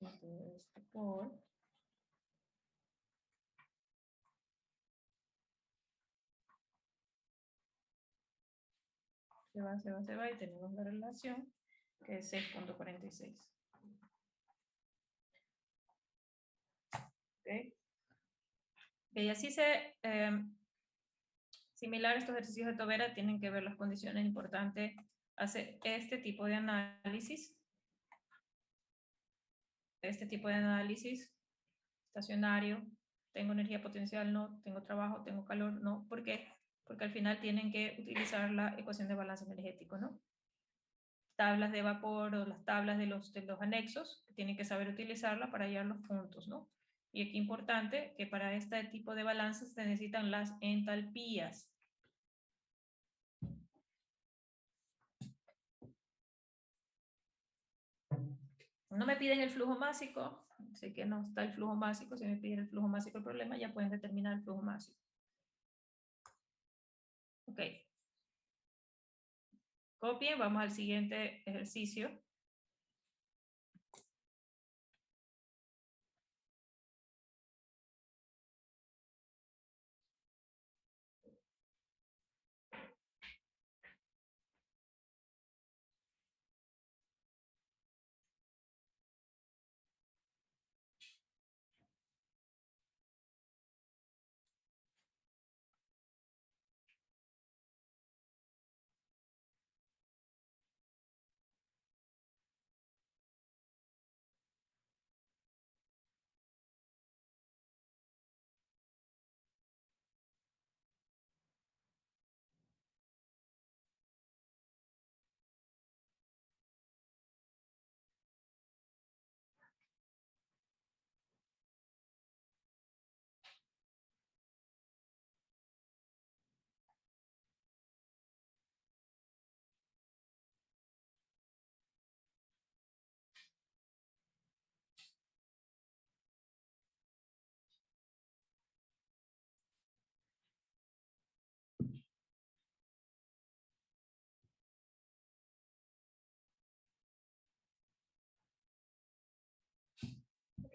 Esto por se va y tenemos la relación que es 6.46. ¿Ok? Y así similar a estos ejercicios de Tobera, tienen que ver las condiciones importantes, hace este tipo de análisis, estacionario, tengo energía potencial, no, tengo trabajo, tengo calor, no, ¿por qué? Porque al final tienen que utilizar la ecuación de balance energético, ¿no? Tablas de vapor o las tablas de los anexos, que tienen que saber utilizarla para hallar los puntos, ¿no? Y aquí importante que para este tipo de balances se necesitan las entalpías. No me piden el flujo másico, sé que no está el flujo másico, si me piden el flujo másico el problema, ya pueden determinar el flujo másico. Ok. Copien, vamos al siguiente ejercicio.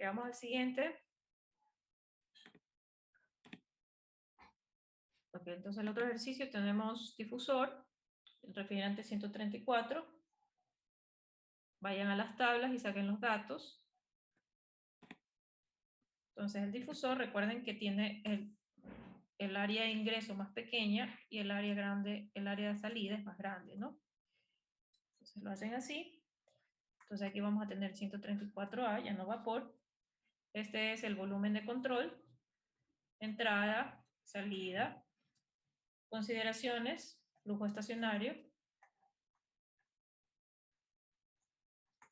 Vamos al siguiente. Ok, entonces el otro ejercicio tenemos difusor, el refrigerante 134. Vayan a las tablas y saquen los datos. Entonces el difusor, recuerden que tiene el área de ingreso más pequeña y el área grande, el área de salida es más grande, ¿no? Entonces lo hacen así. Entonces aquí vamos a tener 134A, ya no vapor. Este es el volumen de control. Entrada, salida. Consideraciones, flujo estacionario.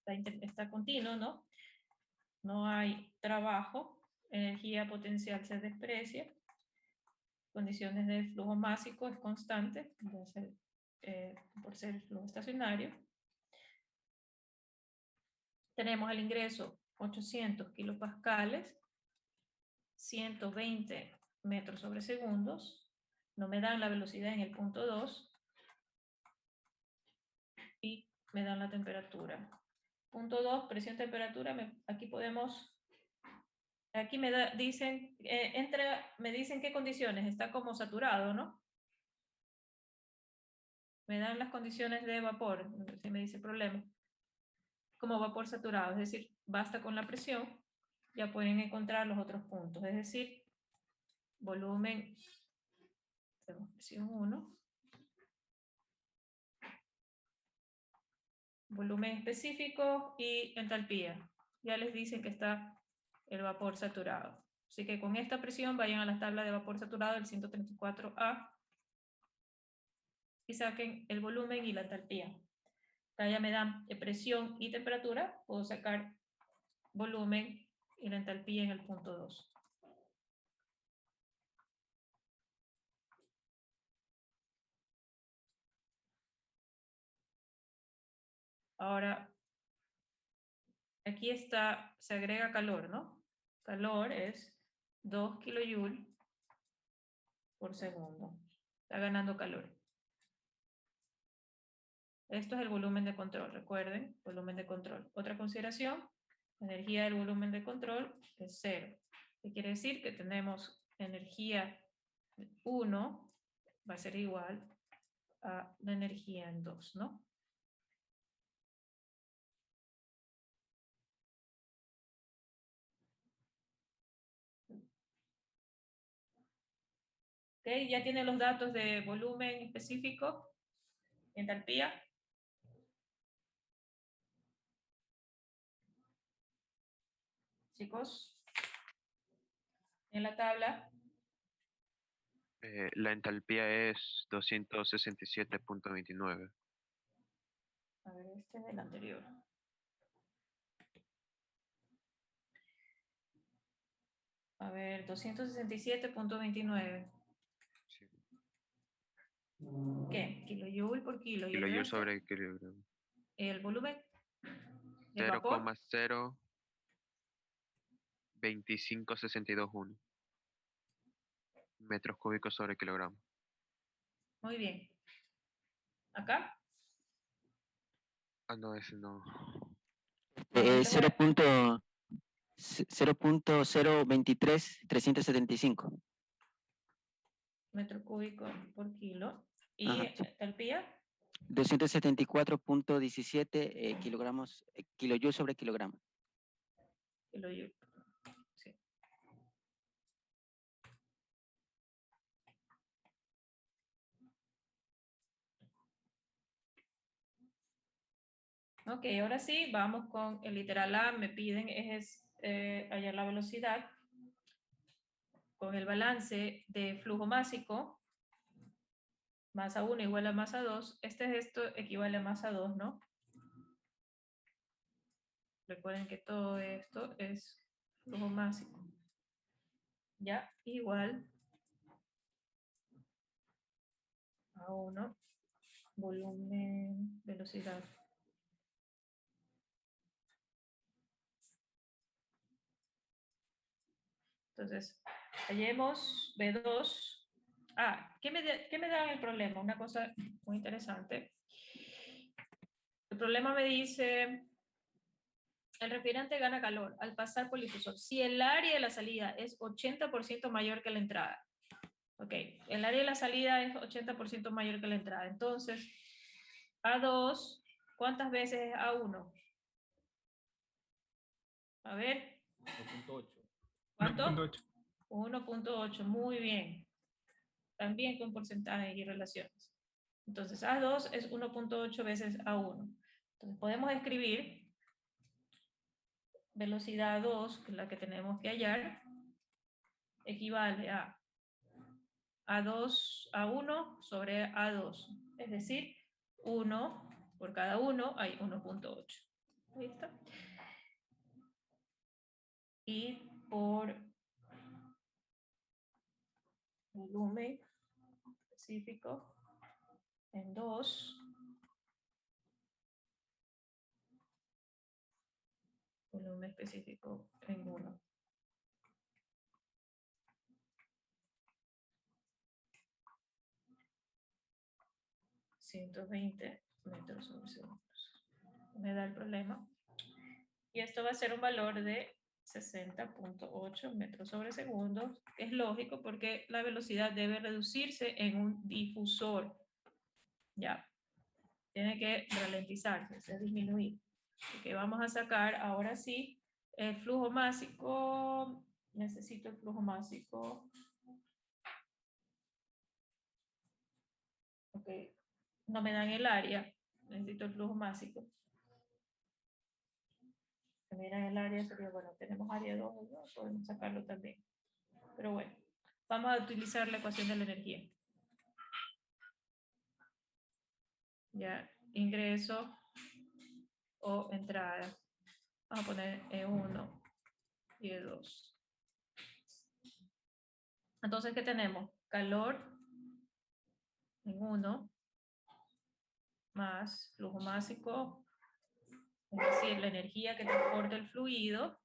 Está continuo, ¿no? No hay trabajo. Energía potencial se desprecia. Condiciones de flujo másico es constante, por ser flujo estacionario. Tenemos el ingreso 800 kilopascales, 120 metros sobre segundos. No me dan la velocidad en el punto 2 y me dan la temperatura. Punto 2, presión, temperatura. Aquí podemos, aquí dicen, me dicen qué condiciones. Está como saturado, ¿no? Me dan las condiciones de vapor, si me dice problema. Como vapor saturado, es decir, basta con la presión, ya pueden encontrar los otros puntos. Es decir, volumen, presión 1, volumen específico y entalpía. Ya les dicen que está el vapor saturado. Así que con esta presión vayan a la tabla de vapor saturado del 134A y saquen el volumen y la entalpía. Acá ya me dan presión y temperatura, puedo sacar volumen y la entalpía en el punto 2. Ahora, aquí está, se agrega calor, ¿no? Calor es 2 kilojoules por segundo. Está ganando calor. Esto es el volumen de control, recuerden, volumen de control. Otra consideración, la energía del volumen de control es 0. ¿Qué quiere decir? Que tenemos energía 1 va a ser igual a la energía en 2, ¿no? ¿Okay? Ya tienen los datos de volumen específico, entalpía. Chicos, en la tabla. La entalpía es 267.29. A ver, este es el anterior. A ver, 267.29. Sí. ¿Qué? Kilojoule por kilo. ¿Y el Kilojoule resto? sobre kilogramo. ¿El volumen? ¿El vapor? 0,02562.1 metros cúbicos sobre kilogramo. Muy bien. ¿Acá? Ah, no, ese no. A ver, les voy a- 0.023.375. metro cúbico por kilo. ¿Y Ajá, sí. entalpía? 274.17 kilogramos, kilojoules sobre kilogramo. Kilojoule. Sí. Ok, ahora sí, vamos con el literal A. Me piden hallar la velocidad con el balance de flujo másico. Masa 1 igual a masa 2. Esto equivale a masa 2, ¿no? Recuerden que todo esto es flujo másico. Ya, igual a 1, volumen, velocidad. Entonces, hallemos B2. ¿Qué me da el problema? Una cosa muy interesante. El problema me dice el refrigerante gana calor al pasar por el difusor. Si el área de la salida es 80% mayor que la entrada. Ok, el área de la salida es 80% mayor que la entrada. Entonces, A2, ¿cuántas veces es A1? A ver, 1.8. ¿cuánto? 1.8. 1.8, muy bien. También con porcentajes y relaciones. Entonces, A2 es 1.8 veces A1. Entonces, podemos escribir velocidad 2, que es la que tenemos que hallar, equivale a A2, A1 sobre A2. Es decir, 1 por cada 1 hay 1.8. Ahí está. Y por volumen específico en 2, volumen específico en 1. ...120 metros sobre segundos. Me da el problema. Y esto va a ser un valor de 60.8 metros sobre segundo. Es lógico porque la velocidad debe reducirse en un difusor. Ya. Tiene que ralentizarse, es disminuir. Porque vamos a sacar ahora sí el flujo másico. Necesito el flujo másico. Ok. No me dan el área. Necesito el flujo másico. También en el área sería, bueno, tenemos área 2, ¿no? Podemos sacarlo también. Pero bueno, vamos a utilizar la ecuación de la energía. Ya, ingreso o entrada. Vamos a poner E1 y E2. Entonces, ¿qué tenemos? Calor en 1 más flujo másico, es decir, la energía que transporta el fluido.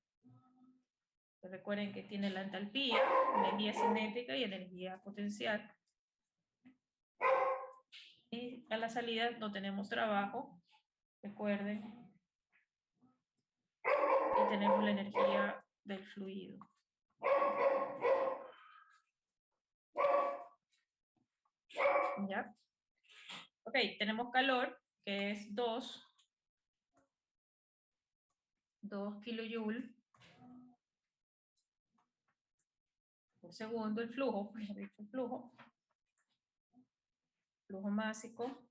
Recuerden que tiene la entalpía, energía cinética y energía potencial. Y a la salida no tenemos trabajo, recuerden. Y tenemos la energía del fluido. ¿Ya? Ok, tenemos calor, que es 2 kilojoules por segundo, el flujo, el flujo másico.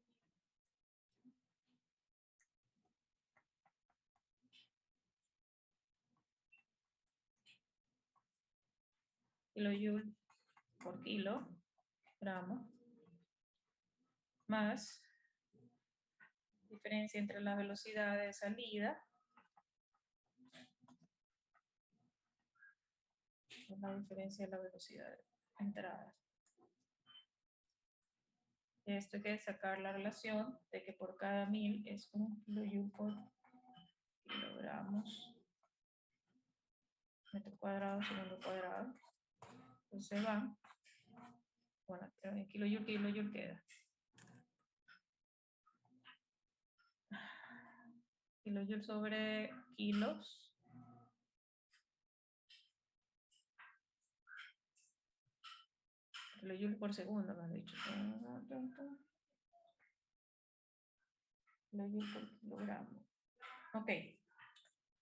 Kilojoule por kilogramo, más diferencia entre la velocidad de salida y la diferencia de la velocidad de entrada. Esto hay que sacar la relación de que por cada 1000 es 1 kilojoule por kilogramos, metro cuadrado, segundo cuadrado. Entonces van, bueno, en kilojoule queda. Kilojoule sobre kilos. Kilojoule por segundo, me han dicho. Kilojoule por kilogramo. Ok.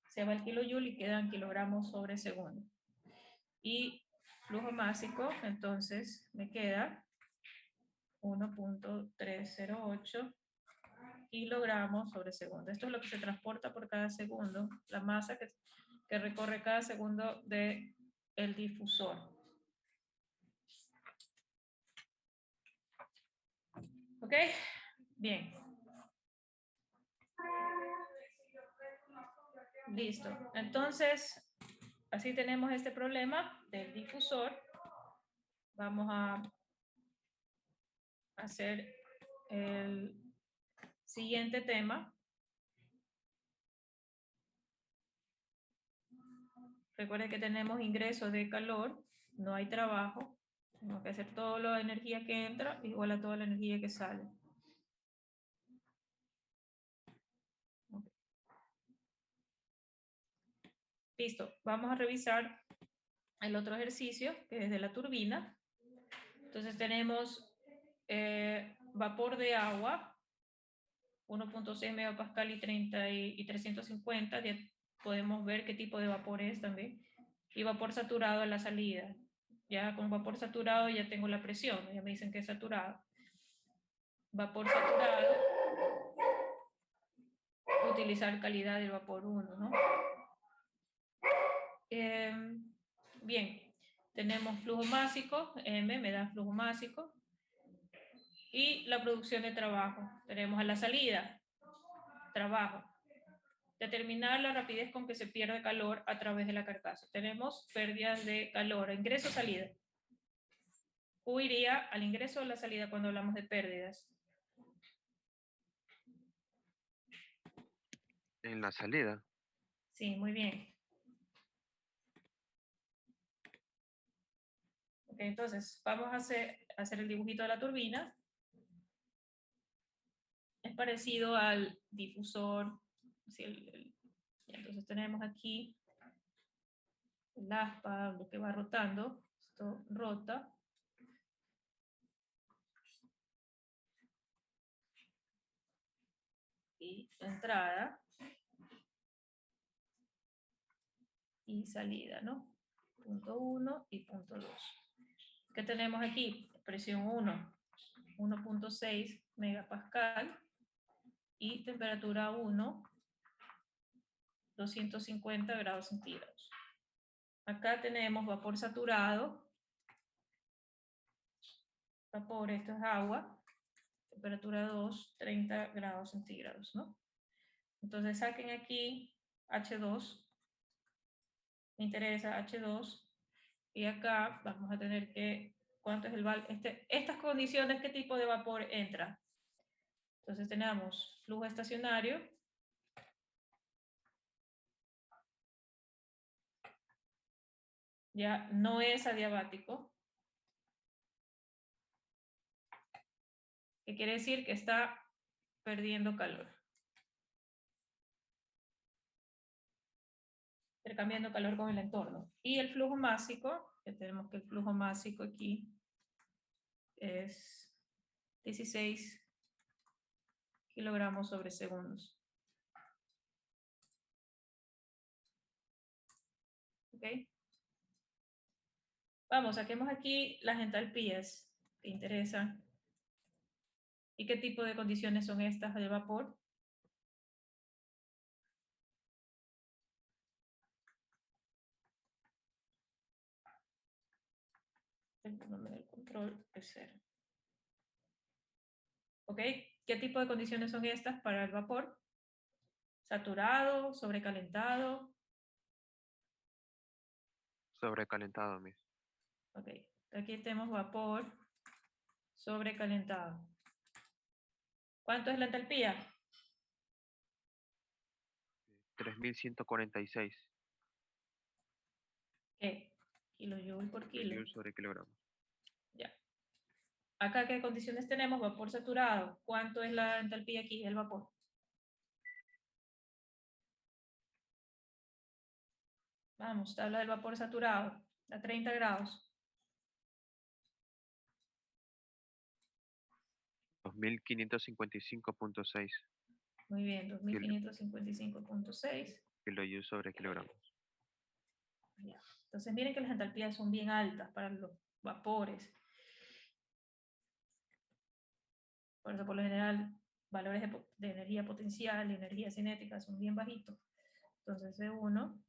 Se va el kilojoule y quedan kilogramos sobre segundo. Y flujo másico, entonces me queda 1.308 kilogramos sobre segundo. Esto es lo que se transporta por cada segundo, la masa que recorre cada segundo del difusor. ¿Ok? Bien. Listo. Entonces, así tenemos este problema del difusor. Vamos a hacer el siguiente tema. Recuerden que tenemos ingresos de calor, no hay trabajo. Tenemos que hacer toda la energía que entra igual a toda la energía que sale. Listo, vamos a revisar el otro ejercicio, que es de la turbina. Entonces tenemos vapor de agua, 1.6 megapascal y 350. Ya podemos ver qué tipo de vapor es también. Y vapor saturado a la salida. Ya con vapor saturado ya tengo la presión, ya me dicen que es saturado. Vapor saturado, utilizar calidad del vapor 1, ¿no? Bien, tenemos flujo másico, M me da flujo másico, y la producción de trabajo. Tenemos a la salida, trabajo. Determinar la rapidez con que se pierde calor a través de la carcasa. Tenemos pérdidas de calor, ingreso, salida. Q iría al ingreso o a la salida cuando hablamos de pérdidas. En la salida. Sí, muy bien. Ok, entonces vamos a hacer el dibujito de la turbina. Es parecido al difusor. Entonces tenemos aquí el aspa, lo que va rotando. Esto rota. Y entrada. Y salida, ¿no? Punto 1 y punto 2. ¿Qué tenemos aquí? Presión 1, 1.6 megapascal. Y temperatura 1, 250 grados centígrados. Acá tenemos vapor saturado. Vapor, esto es agua. Temperatura 2, 30 grados centígrados, ¿no? Entonces saquen aquí H2. Me interesa H2. Y acá vamos a tener que, ¿cuánto es el estas condiciones, qué tipo de vapor entra? Entonces tenemos flujo estacionario. Ya no es adiabático. Que quiere decir que está perdiendo calor. Intercambiando calor con el entorno. Y el flujo másico, que tenemos que el flujo másico aquí es 16 kilogramos sobre segundos. ¿Ok? Vamos, saquemos aquí las entalpías que interesan. ¿Y qué tipo de condiciones son estas de vapor? El volumen del control es 0. ¿Ok? ¿Qué tipo de condiciones son estas para el vapor? Saturado, sobrecalentado. Sobrecalentado, Miss. Ok, aquí tenemos vapor sobrecalentado. ¿Cuánto es la entalpía? 3146 ¿Qué? Kilojoule por kilo. kilojoules sobre kilogramo. Ya. Acá, ¿qué condiciones tenemos? Vapor saturado. ¿Cuánto es la entalpía aquí del vapor? Vamos, tabla del vapor saturado. A 30 grados. 2555.6 Muy bien, 2555.6. kilojoules sobre kilogramo. Ya. Entonces miren que las entalpías son bien altas para los vapores. Por eso, por lo general, valores de energía potencial y energía cinética son bien bajitos. Entonces, E1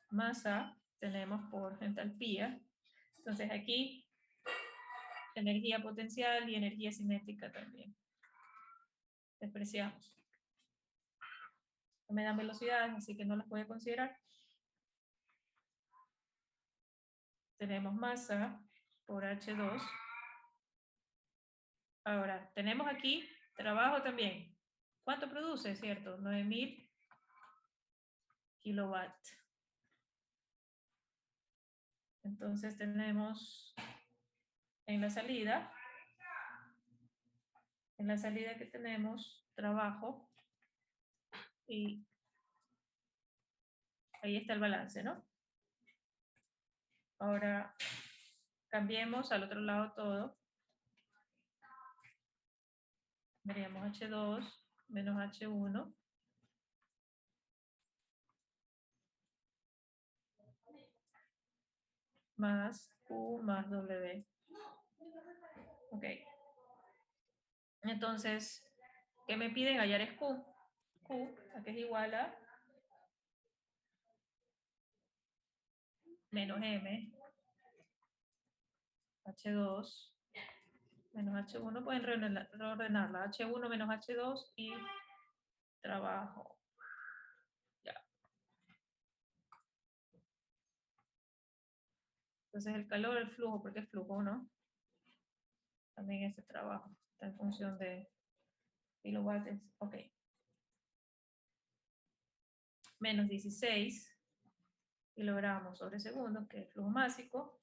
más A tenemos por entalpía. Entonces, aquí, energía potencial y energía cinética también. Despreciamos. No me dan velocidades, así que no las voy a considerar. Tenemos masa por H2. Ahora, tenemos aquí trabajo también. ¿Cuánto produce, cierto? 9000 kilowatts. Entonces tenemos en la salida que tenemos trabajo y ahí está el balance, ¿no? Ahora cambiemos al otro lado todo. Veríamos H2 menos H1 más Q más W. Ok. Entonces, ¿qué me piden hallar es Q? Q, que es igual a menos M, H2 menos H1, pueden reordenarla, H1 menos H2 y trabajo. Ya. Entonces el calor, el flujo, porque es flujo, ¿no? También este trabajo está en función de kilowatts. Ok. Menos 16 kilogramos sobre segundo, que es flujo másico.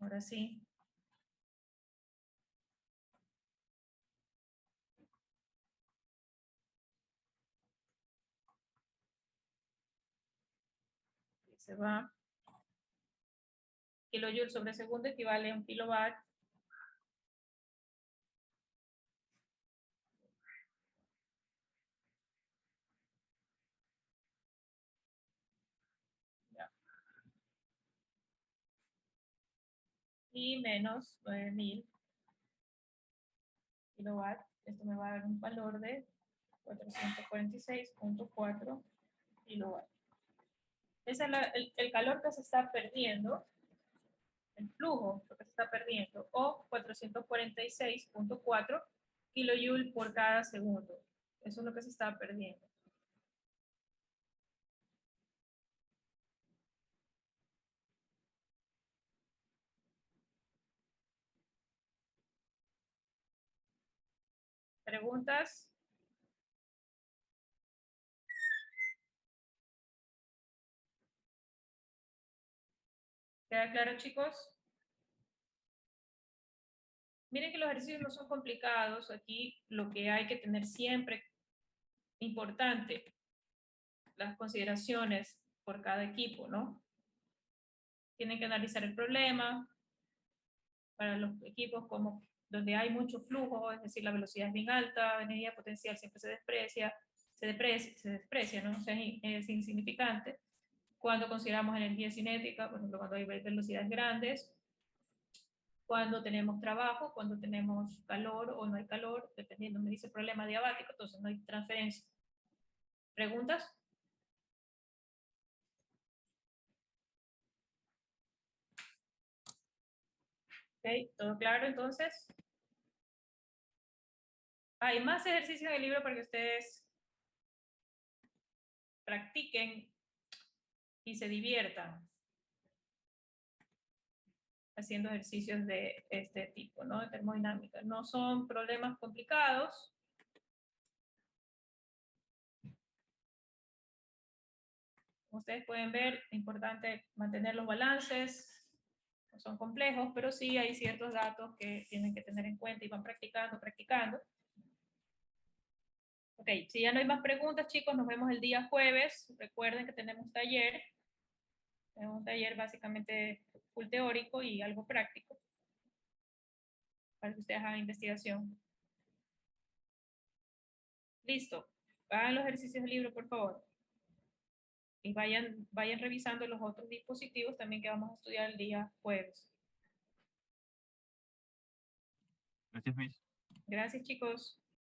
Ahora sí. Se va. Kilojoule sobre segundo equivale a 1 kilowatt. Ya. Y menos 9000 kilowatt. Esto me va a dar un valor de 446.4 kilowatt. Ese es el calor que se está perdiendo, el flujo que se está perdiendo, o 446.4 kilojoule por cada segundo. Eso es lo que se está perdiendo. ¿Preguntas? ¿Queda claro, chicos? Miren que los ejercicios no son complicados. Aquí lo que hay que tener siempre importante, las consideraciones por cada equipo, ¿no? Tienen que analizar el problema. Para los equipos como donde hay mucho flujo, es decir, la velocidad es bien alta, la energía potencial siempre se desprecia, ¿no? O sea, es insignificante. Cuando consideramos energía cinética, por ejemplo, cuando hay velocidades grandes, cuando tenemos trabajo, cuando tenemos calor o no hay calor, dependiendo, me dice problema diabático, entonces no hay transferencia. ¿Preguntas? Ok, ¿todo claro entonces? Hay más ejercicios en el libro para que ustedes practiquen y se diviertan haciendo ejercicios de este tipo, ¿no? De termodinámica. No son problemas complicados. Como ustedes pueden ver, es importante mantener los balances. No son complejos, pero sí hay ciertos datos que tienen que tener en cuenta y van practicando, practicando. Ok, si ya no hay más preguntas, chicos, nos vemos el día jueves. Recuerden que tenemos taller. Tenemos un taller básicamente full teórico y algo práctico para que ustedes hagan investigación. Listo. Hagan los ejercicios del libro, por favor. Y vayan revisando los otros dispositivos también que vamos a estudiar el día jueves. Gracias, Miss. Gracias, chicos.